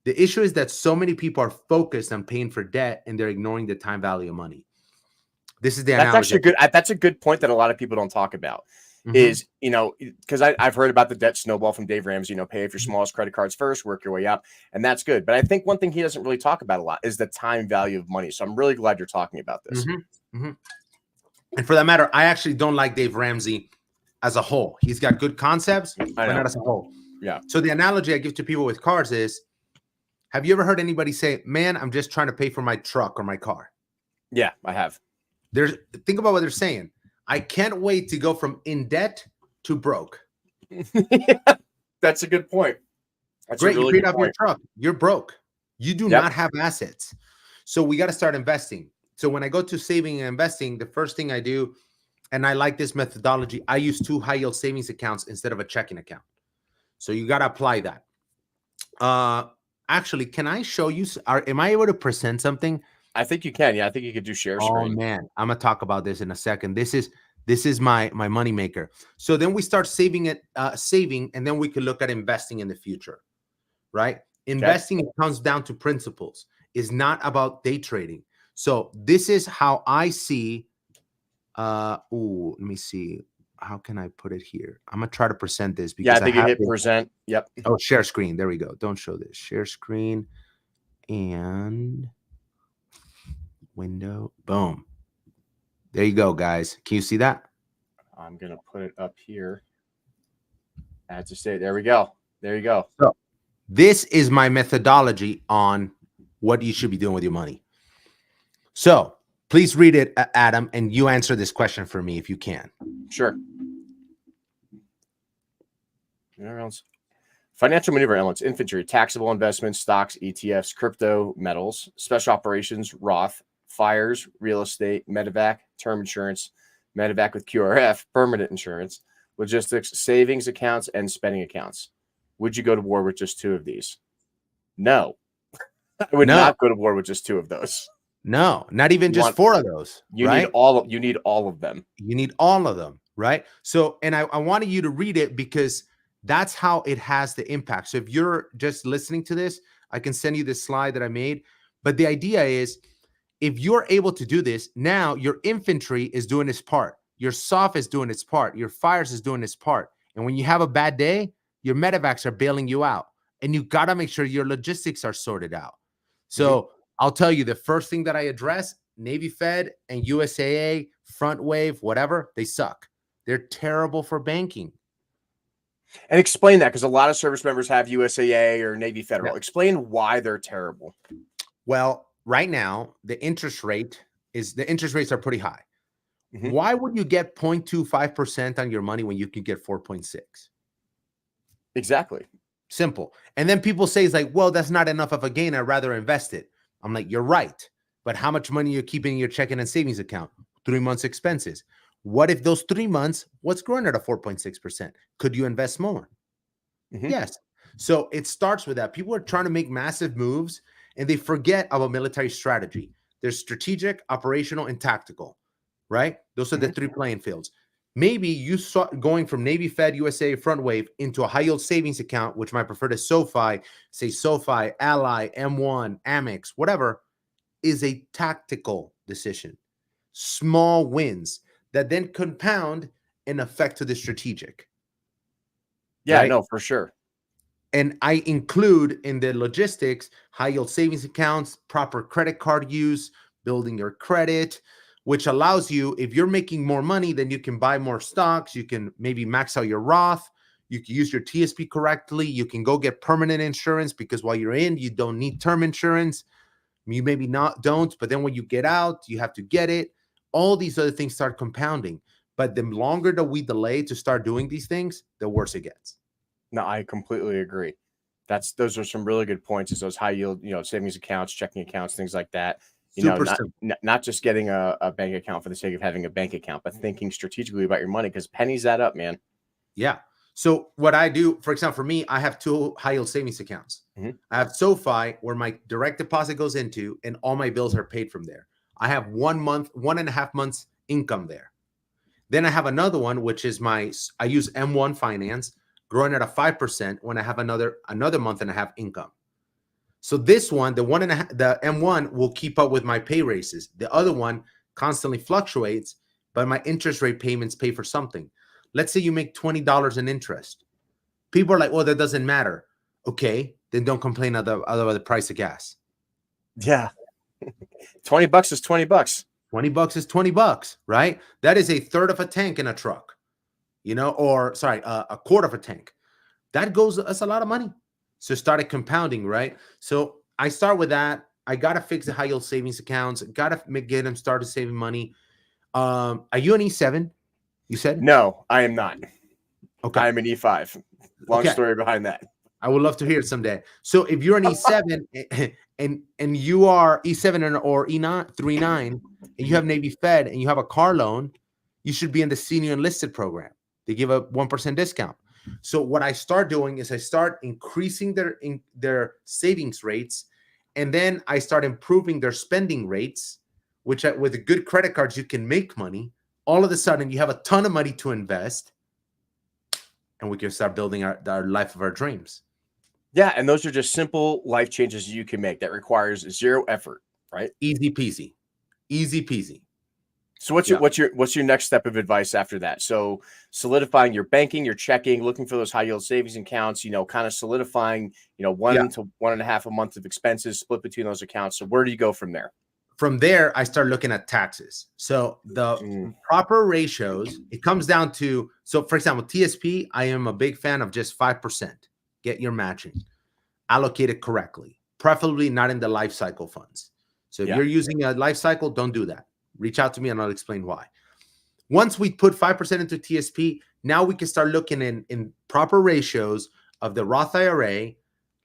The issue is that so many people are focused on paying for debt and they're ignoring the time value of money. This is the That's analogy. actually good. That's a good point that a lot of people don't talk about. Is, you know, because I've heard about the debt snowball from Dave Ramsey, you know, pay off your smallest credit cards first, work your way up. And that's good. But I think one thing he doesn't really talk about a lot is the time value of money. So I'm really glad you're talking about this. And for that matter, I actually don't like Dave Ramsey as a whole. He's got good concepts, but not as a whole. Yeah. So the analogy I give to people with cars is, have you ever heard anybody say, man, I'm just trying to pay for my truck or my car? Yeah, I have. Think about what they're saying. I can't wait to go from in debt to broke. That's a good point. That's great. Really you paid off your truck. You're broke. You do not have assets. So we got to start investing. So when I go to saving and investing, the first thing I do, and I like this methodology, I use 2 high yield savings accounts instead of a checking account. So you got to apply that. Actually, can I show you? Am I able to present something? I think you can. Yeah, I think you could do share screen. Oh man, I'm gonna talk about this in a second. This is my money maker. So then we start saving, and then we can look at investing in the future, right? Investing it comes down to principles. It's not about day trading. So this is how I see. Let me see. How can I put it here? I'm gonna try to present this because I think you hit present. Yep. Oh, share screen. There we go. Don't show this. Share screen and window. Boom. There you go, guys. Can you see that? I'm gonna put it up here. Add to state. There we go. There you go. So this is my methodology on what you should be doing with your money. So please read it, Adam, and you answer this question for me if you can. Sure. Financial maneuver elements: infantry, taxable investments, stocks, ETFs, crypto, metals, special operations, Roth, fires, real estate, medevac, term insurance, medevac with QRF, permanent insurance, logistics, savings accounts, and spending accounts. Would you go to war with just 2 of these? No. I would not go to war with just 2 of those. No, not even just 4 of those. You need all of them. You need all of them, right? So, and I wanted you to read it because that's how it has the impact. So if you're just listening to this, I can send you this slide that I made. But the idea is if you're able to do this, now your infantry is doing its part. Your SOF is doing its part. Your fires is doing its part. And when you have a bad day, your medevacs are bailing you out. And you got to make sure your logistics are sorted out. So I'll tell you, the first thing that I address, Navy Fed and USAA, Front Wave, whatever, they suck. They're terrible for banking. And explain that, because a lot of service members have USAA or Navy Federal. Yeah. Explain why they're terrible. Well, right now, the interest rates are pretty high. Why would you get 0.25% on your money when you can get 4.6? Exactly. Simple. And then people say, it's like, well, that's not enough of a gain. I'd rather invest it. I'm like, you're right. But how much money you're keeping in your checking and savings account? 3 months expenses. What if those 3 months, what's growing at a 4.6%? Could you invest more? Yes. So it starts with that. People are trying to make massive moves and they forget about military strategy. There's strategic, operational, and tactical, right? Those are the three playing fields. Maybe you saw going from Navy Fed, USA, Front Wave into a high yield savings account, which might prefer to SoFi, say SoFi, Ally, M1, Amex, whatever, is a tactical decision. Small wins that then compound and affect to the strategic. Yeah, right? no, for sure. And I include in the logistics, high yield savings accounts, proper credit card use, building your credit, which allows you, if you're making more money, then you can buy more stocks. You can maybe max out your Roth. You can use your TSP correctly. You can go get permanent insurance because while you're in, you don't need term insurance. You maybe don't, but then when you get out, you have to get it. All these other things start compounding. But the longer that we delay to start doing these things, the worse it gets. No, I completely agree. Those are some really good points. Is those high yield, savings accounts, checking accounts, things like that. Not just getting a bank account for the sake of having a bank account, but thinking strategically about your money, because pennies add up, man. Yeah. So what I do, for example, for me, I have 2 high yield savings accounts. I have SoFi, where my direct deposit goes into, and all my bills are paid from there. I have 1 month, 1.5 months income there. Then I have another one, which is I use M1 Finance, growing at a 5% when I have another month and a half income. So this one, the M1 will keep up with my pay raises. The other one constantly fluctuates, but my interest rate payments pay for something. Let's say you make $20 in interest. People are like, well, that doesn't matter. Okay, then don't complain about the price of gas. Yeah. $20 is $20. $20 is $20, right? That is a third of a tank in a truck, a quarter of a tank. That's a lot of money. So started compounding, right? So I start with that. I got to fix the high yield savings accounts. Got to get them started saving money. Are you an E7? You said? No, I am not. Okay. I'm an E5. Long story behind that. I would love to hear it someday. So if you're an E7 and you are E7 or E9 3.9 and you have Navy Fed and you have a car loan, you should be in the senior enlisted program. They give a 1% discount. So what I start doing is I start increasing their savings rates, and then I start improving their spending rates, which with the good credit cards, you can make money. All of a sudden, you have a ton of money to invest, and we can start building our life of our dreams. Yeah, and those are just simple life changes you can make that requires zero effort, right? Easy peasy. Easy peasy. So what's your next step of advice after that? So solidifying your banking, your checking, looking for those high yield savings accounts, kind of solidifying, 1 to 1.5 a month of expenses split between those accounts. So where do you go from there? From there, I start looking at taxes. So the proper ratios, it comes down to, so for example, TSP, I am a big fan of just 5%. Get your matching. Allocate it correctly, preferably not in the life cycle funds. So if you're using a life cycle, don't do that. Reach out to me and I'll explain why. Once we put 5% into TSP, now we can start looking in proper ratios of the Roth IRA,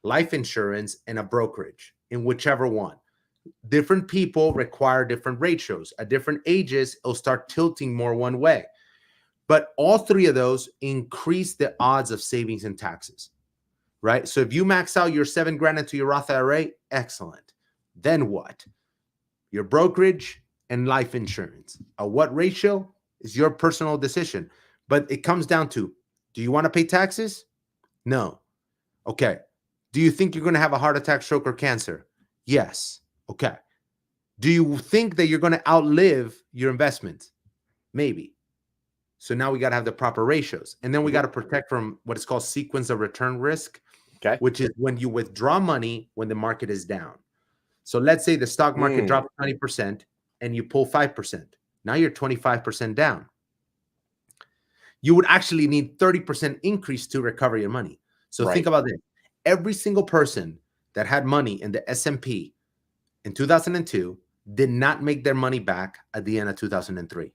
life insurance, and a brokerage, in whichever one. Different people require different ratios. At different ages, it'll start tilting more one way. But all three of those increase the odds of savings and taxes, right? So if you max out your $7,000 into your Roth IRA, excellent. Then what? Your brokerage and life insurance. What ratio is your personal decision. But it comes down to, do you want to pay taxes? No. Okay. Do you think you're going to have a heart attack, stroke, or cancer? Yes. Okay. Do you think that you're going to outlive your investment? Maybe. So now we got to have the proper ratios. And then we got to protect from what is called sequence of return risk, which is when you withdraw money when the market is down. So let's say the stock market drops 20% and you pull 5%. Now you're 25% down. You would actually need 30% increase to recover your money. So think about this. Every single person that had money in the S&P in 2002 did not make their money back at the end of 2003.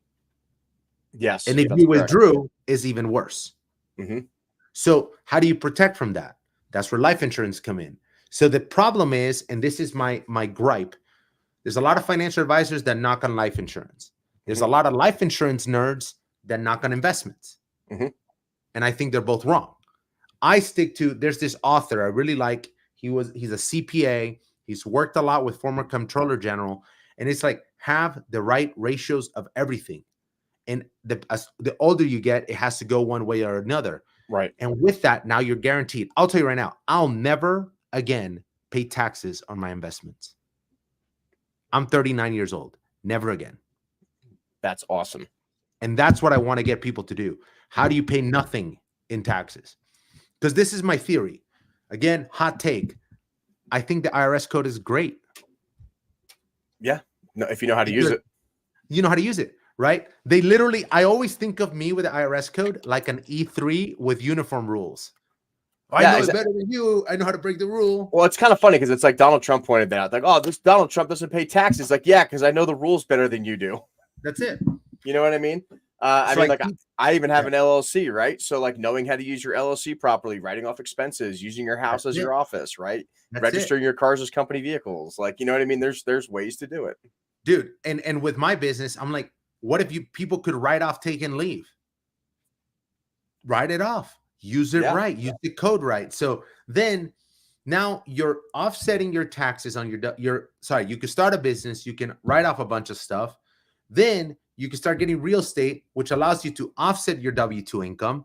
Yes. And if you withdrew, is even worse. So how do you protect from that? That's where life insurance come in. So the problem is, and this is my gripe, there's a lot of financial advisors that knock on life insurance. There's a lot of life insurance nerds that knock on investments. And I think they're both wrong. I stick to, there's this author I really like. He's a CPA. He's worked a lot with former Comptroller General. And it's like, have the right ratios of everything. And the older you get, it has to go one way or another. Right. And with that, now you're guaranteed. I'll tell you right now, I'll never again pay taxes on my investments. I'm 39 years old. Never again. That's awesome. And that's what I want to get people to do. How do you pay nothing in taxes? Because this is my theory. Again, hot take. I think the IRS code is great. Yeah. No, if you know how to use it. You know how to use it. Right? They literally, I always think of me with the IRS code like an E3 with uniform rules. I know it better than you. I know how to break the rule. Well, it's kind of funny because it's like Donald Trump pointed that out. Like, oh, this Donald Trump doesn't pay taxes. Like, yeah, because I know the rules better than you do. That's it. You know what I mean? I mean, like I even have an LLC, right? So like knowing how to use your LLC properly, writing off expenses, using your house as your office, right? Registering your cars as company vehicles. Like, you know what I mean? There's ways to do it. Dude, and with my business, I'm like, what if people could write off taking leave? Write it off. Use it right. Use the code right. So then now you're offsetting your taxes on your sorry, you can start a business, you can write off a bunch of stuff. Then you can start getting real estate, which allows you to offset your W-2 income.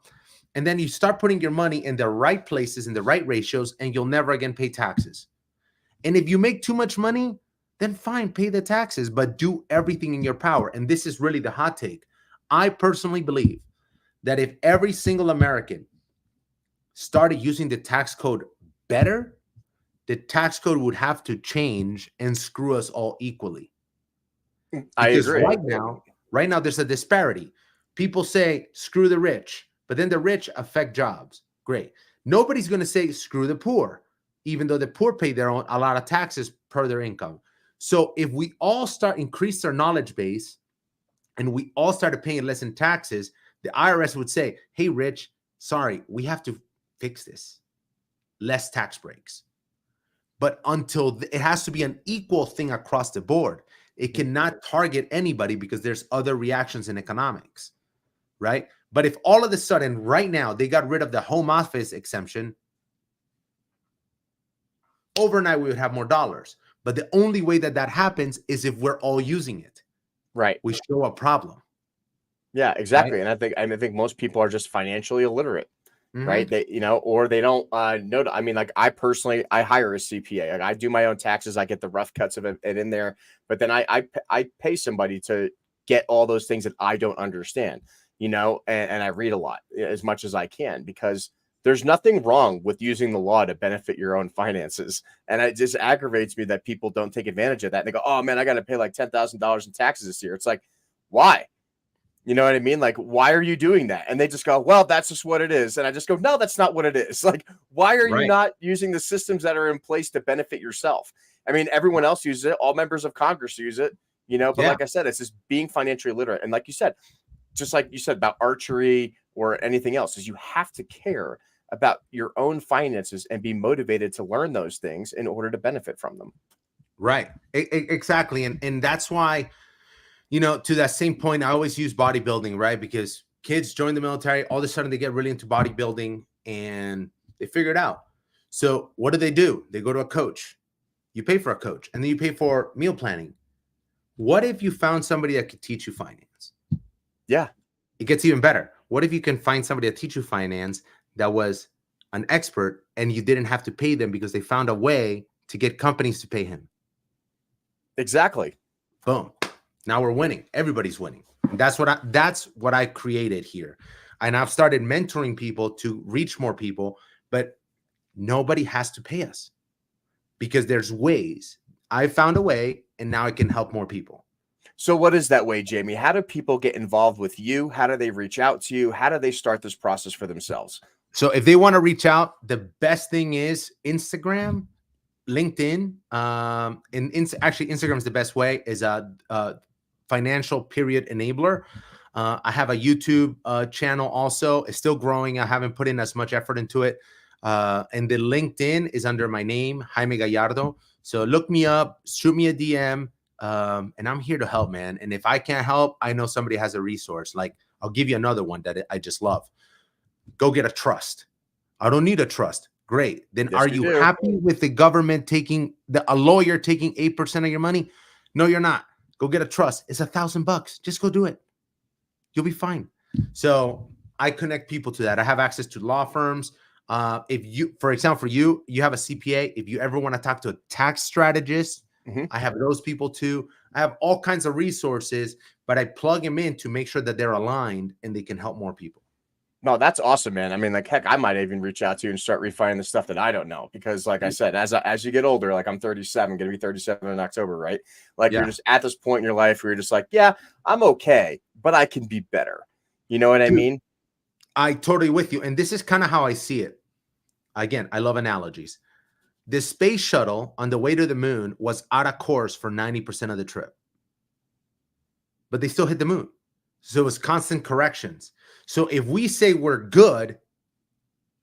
And then you start putting your money in the right places, in the right ratios, and you'll never again pay taxes. And if you make too much money, then fine, pay the taxes, but do everything in your power. And this is really the hot take. I personally believe that if every single American started using the tax code better, the tax code would have to change and screw us all equally. I agree. Right now, there's a disparity. People say, screw the rich, but then the rich affect jobs. Great. Nobody's going to say, screw the poor, even though the poor pay a lot of taxes per their income. So if we all increase our knowledge base and we all started paying less in taxes, the IRS would say, hey, Rich, sorry, we have to fix this. Less tax breaks. But until it has to be an equal thing across the board. It cannot target anybody because there's other reactions in economics, right? But if all of a sudden right now they got rid of the home office exemption, overnight we would have more dollars. But the only way that happens is if we're all using it. Right. We show a problem. Yeah, exactly. Right? And I think most people are just financially illiterate, right? They, or they don't know. I mean, like I personally, I hire a CPA. Like I do my own taxes. I get the rough cuts of it in there, but then I pay somebody to get all those things that I don't understand, and I read a lot as much as I can because there's nothing wrong with using the law to benefit your own finances. And it just aggravates me that people don't take advantage of that. And they go, oh man, I got to pay like $10,000 in taxes this year. It's like, why? You know what I mean? Like, why are you doing that? And they just go, well, that's just what it is. And I just go, no, that's not what it is. Like, why are you not using the systems that are in place to benefit yourself? I mean, everyone else uses it. All members of Congress use it, but like I said, it's just being financially literate. And like you said, just like you said about archery or anything else, is you have to care about your own finances and be motivated to learn those things in order to benefit from them. Right. Exactly. And that's why, to that same point, I always use bodybuilding, right? Because kids join the military, all of a sudden they get really into bodybuilding and they figure it out. So what do? They go to a coach. You pay for a coach and then you pay for meal planning. What if you found somebody that could teach you finance? Yeah. It gets even better. What if you can find somebody that teach you finance that was an expert and you didn't have to pay them because they found a way to get companies to pay him? Exactly. Boom. Now we're winning. Everybody's winning. And that's what I created here. And I've started mentoring people to reach more people, but nobody has to pay us because there's ways. I found a way, and now I can help more people. So what is that way, Jamie? How do people get involved with you? How do they reach out to you? How do they start this process for themselves? So if they want to reach out, the best thing is Instagram, LinkedIn, actually Instagram is the best way, is a financial period enabler. I have a YouTube channel also. It's still growing. I haven't put in as much effort into it. And the LinkedIn is under my name, Jaime Gallardo. So look me up, shoot me a DM, and I'm here to help, man. And if I can't help, I know somebody has a resource. Like, I'll give you another one that I just love. Go get a trust. I don't need a trust. Great. Then Yes, are you happy with the government taking a lawyer taking 8% of your money? No, you're not. Go get a trust. It's $1,000. Just go do it. You'll be fine. So I connect people to that. I have access to law firms. If you, for example, you have a CPA, if you ever want to talk to a tax strategist, I have those people too. I have all kinds of resources, but I plug them in to make sure that they're aligned and they can help more people. No, that's awesome, man. I mean, like, heck, I might even reach out to you and start refining the stuff that I don't know, because like I said, as you get older, like I'm 37, going to be 37 in October, right? Like you're just at this point in your life where you're just like, yeah, I'm okay, but I can be better. You know what I mean? I totally with you. And this is kind of how I see it. Again, I love analogies. The space shuttle on the way to the moon was out of course for 90% of the trip, but they still hit the moon. So it was constant corrections. So if we say we're good,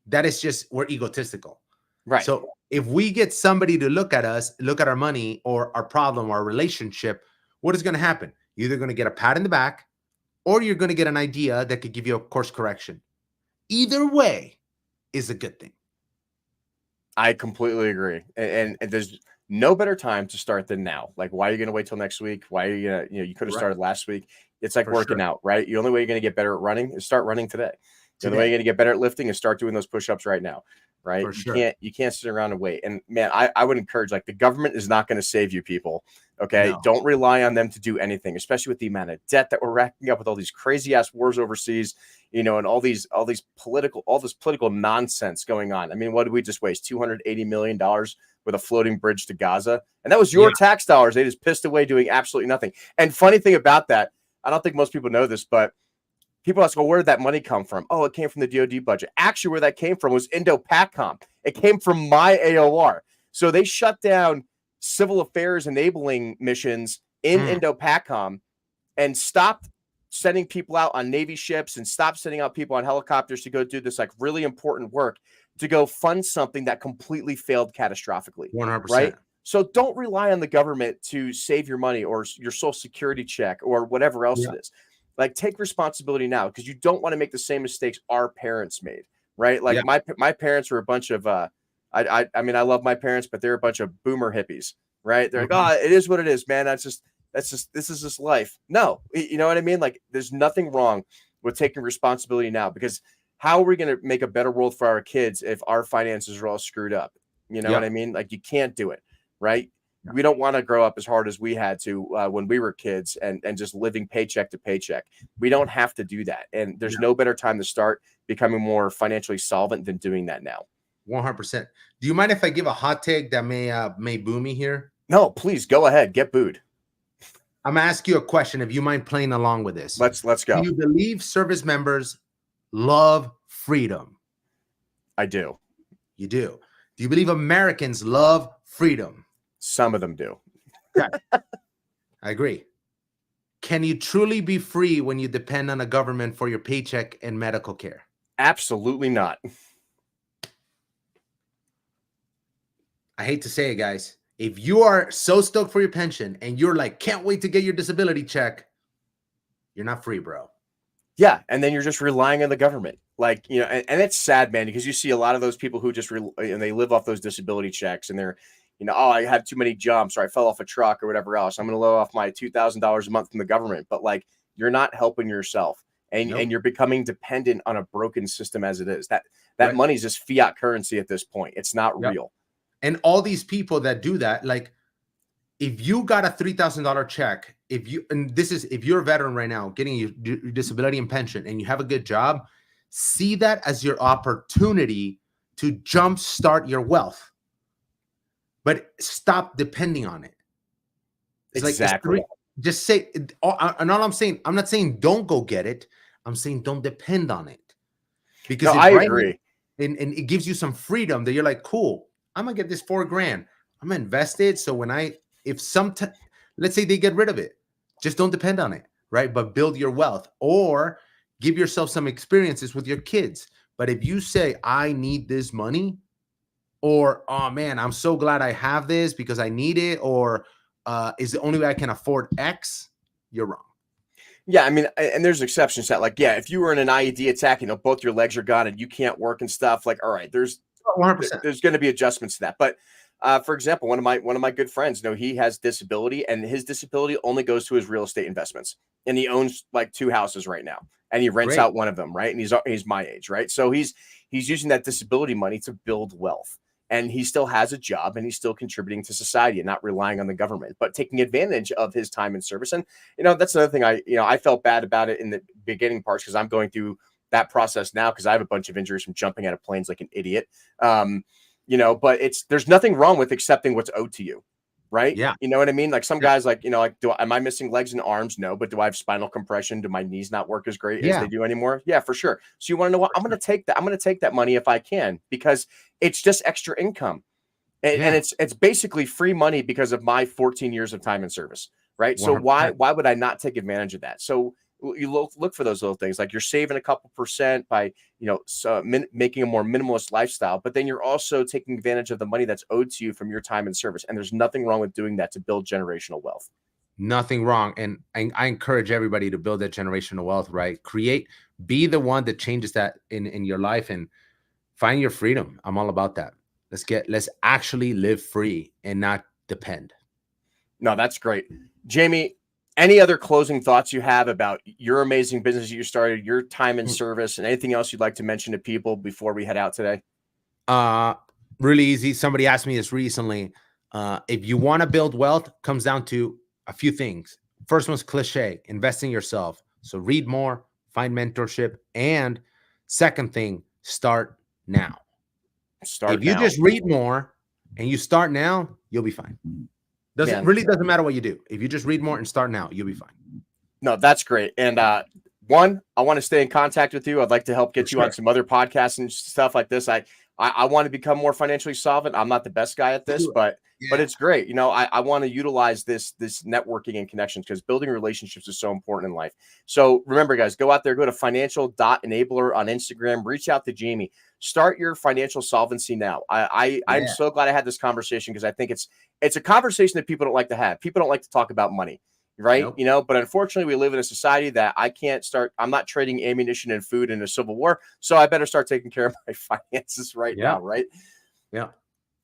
that is just, we're egotistical. Right. So if we get somebody to look at us, look at our money or our problem, or our relationship, what is going to happen? You're either going to get a pat in the back, or you're going to get an idea that could give you a course correction. Either way is a good thing. I completely agree. And there's no better time to start than now. Like, why are you going to wait till next week? Why are you going to, you could have started last week. It's like working out, right? The only way you're going to get better at running is start running today. The only way you're going to get better at lifting is start doing those push-ups right now, right? You can't sit around and wait. And man, I would encourage, like, the government is not going to save you, people. Okay. No. Don't rely on them to do anything, especially with the amount of debt that we're racking up with all these crazy ass wars overseas, and all this political nonsense going on. I mean, what did we just waste? $280 million with a floating bridge to Gaza. And that was your tax dollars. They just pissed away doing absolutely nothing. And funny thing about that, I don't think most people know this, but people ask, well, where did that money come from? Oh, it came from the DOD budget. Actually, where that came from was Indo-PACOM. It came from my AOR. So they shut down civil affairs enabling missions in Indo-PACOM and stopped sending people out on Navy ships and stopped sending out people on helicopters to go do this like really important work, to go fund something that completely failed catastrophically. 100%. Right? So don't rely on the government to save your money or your social security check or whatever else it is. Like, take responsibility now, because you don't want to make the same mistakes our parents made, right? Like my parents were a bunch of, I mean, I love my parents, but they're a bunch of boomer hippies, right? They're like, oh, it is what it is, man. This is just life. No, you know what I mean? Like, there's nothing wrong with taking responsibility now, because how are we going to make a better world for our kids if our finances are all screwed up? You know what I mean? Like, you can't do it, right? We don't want to grow up as hard as we had to when we were kids and just living paycheck to paycheck. We don't have to do that. And there's no better time to start becoming more financially solvent than doing that now. 100%. Do you mind if I give a hot take that may boo me here? No, please go ahead. Get booed. I'm going to ask you a question, if you mind playing along with this. Let's go. Do you believe service members love freedom? I do. You do. Do you believe Americans love freedom? Some of them do. Okay. I agree. Can you truly be free when you depend on a government for your paycheck and medical care? Absolutely not. I hate to say it, guys. If you are so stoked for your pension and you're like, can't wait to get your disability check, you're not free, bro. Yeah. And then you're just relying on the government. Like, and it's sad, man, because you see a lot of those people who just, and they live off those disability checks, and they're, oh, I had too many jumps, or I fell off a truck, or whatever else. I'm going to load off my $2,000 a month from the government. But like, you're not helping yourself, and you're becoming dependent on a broken system as it is. That money is just fiat currency at this point. It's not real. And all these people that do that, like, if you got a $3,000 check, if you're a veteran right now getting your disability and pension and you have a good job, see that as your opportunity to jumpstart your wealth, but stop depending on it. It's exactly. like, just say, and all I'm saying, I'm not saying don't go get it. I'm saying don't depend on it. Because I agree. And it gives you some freedom that you're like, cool, I'm gonna get this $4,000. I'm gonna invest it. So let's say they get rid of it, just don't depend on it, right? But build your wealth or give yourself some experiences with your kids. But if you say, I need this money, or, oh man, I'm so glad I have this because I need it, or is the only way I can afford X, you're wrong. Yeah, I mean, and there's exceptions to that. Like, yeah, if you were in an IED attack, both your legs are gone and you can't work and stuff, like, all right, there's 100%. There's going to be adjustments to that. But for example, one of my good friends, he has disability, and his disability only goes to his real estate investments, and he owns like 2 houses right now, and he rents out one of them, right? And he's my age, right? So he's using that disability money to build wealth. And he still has a job, and he's still contributing to society and not relying on the government, but taking advantage of his time in service. And, that's another thing I felt bad about it in the beginning parts, because I'm going through that process now, because I have a bunch of injuries from jumping out of planes like an idiot. But there's nothing wrong with accepting what's owed to you. Right. Yeah. You know what I mean? Like some guys, like, am I missing legs and arms? No. But do I have spinal compression? Do my knees not work as great as they do anymore? Yeah, for sure. So you want to know what? I'm going to take that. I'm going to take that money if I can, because it's just extra income. And it's basically free money because of my 14 years of time in service. Right. 100%. So why would I not take advantage of that? So you look for those little things, like you're saving a couple percent by, making a more minimalist lifestyle, but then you're also taking advantage of the money that's owed to you from your time in service. And there's nothing wrong with doing that to build generational wealth. Nothing wrong. And I encourage everybody to build that generational wealth, right? Be the one that changes that in your life and find your freedom. I'm all about that. Let's actually live free and not depend. No, that's great. Jaime, any other closing thoughts you have about your amazing business you started, your time in service, and anything else you'd like to mention to people before we head out today? Really easy. Somebody asked me this recently. If you want to build wealth, comes down to a few things. First one's cliche, invest in yourself. So read more, find mentorship. And second thing, start now. If you just read more and you start now, you'll be fine. Doesn't matter what you do. If you just read more and start now, you'll be fine. No, that's great. And I want to stay in contact with you. I'd like to help get you on some other podcasts and stuff like this. I want to become more financially solvent. I'm not the best guy at this, but it's great. I want to utilize this networking and connections, because building relationships is so important in life. So remember, guys, go out there, go to financial.enabler on Instagram, reach out to Jaime, start your financial solvency now. I'm so glad I had this conversation, because I think it's a conversation that people don't like to have. People don't like to talk about money. Right. Nope. But unfortunately, we live in a society that I'm not trading ammunition and food in a civil war. So I better start taking care of my finances now. Right. Yeah.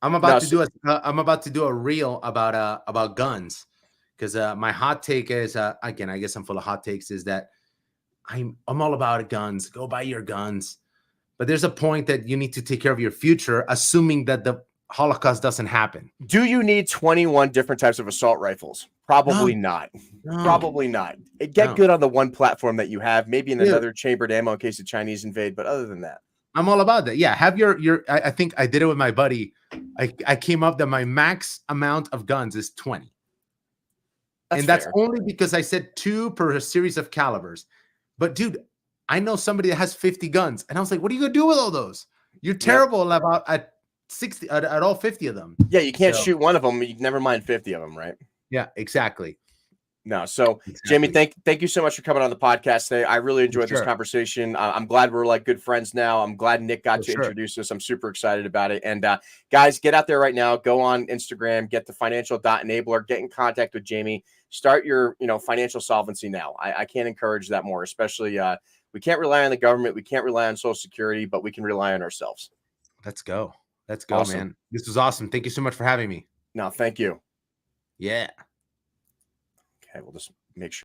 I'm about to do a reel about guns, because my hot take is, again, I guess I'm full of hot takes, is that I'm all about guns. Go buy your guns. But there's a point that you need to take care of your future, assuming that the Holocaust doesn't happen. Do you need 21 different types of assault rifles? Probably not. No. Probably not. Get good on the one platform that you have, maybe in another chambered ammo in case the Chinese invade. But other than that, I'm all about that. Yeah. Have I think I did it with my buddy. I came up that my max amount of guns is 20. That's only because I said 2 per series of calibers. But dude, I know somebody that has 50 guns, and I was like, what are you gonna do with all those? You're terrible at 60 at all 50 of them. Yeah, you can't shoot one of them. You never mind 50 of them, right? Yeah, exactly. No, so Jaime, thank you so much for coming on the podcast today. I really enjoyed this conversation. I'm glad we're like good friends now. I'm glad Nick got to introduce us. I'm super excited about it. And guys, get out there right now. Go on Instagram, get the financial.enabler, get in contact with Jaime. Start your financial solvency now. I can't encourage that more, especially we can't rely on the government. We can't rely on Social Security, but we can rely on ourselves. Let's go. Let's go, man. This was awesome. Thank you so much for having me. No, thank you. Yeah. Okay, we'll just make sure.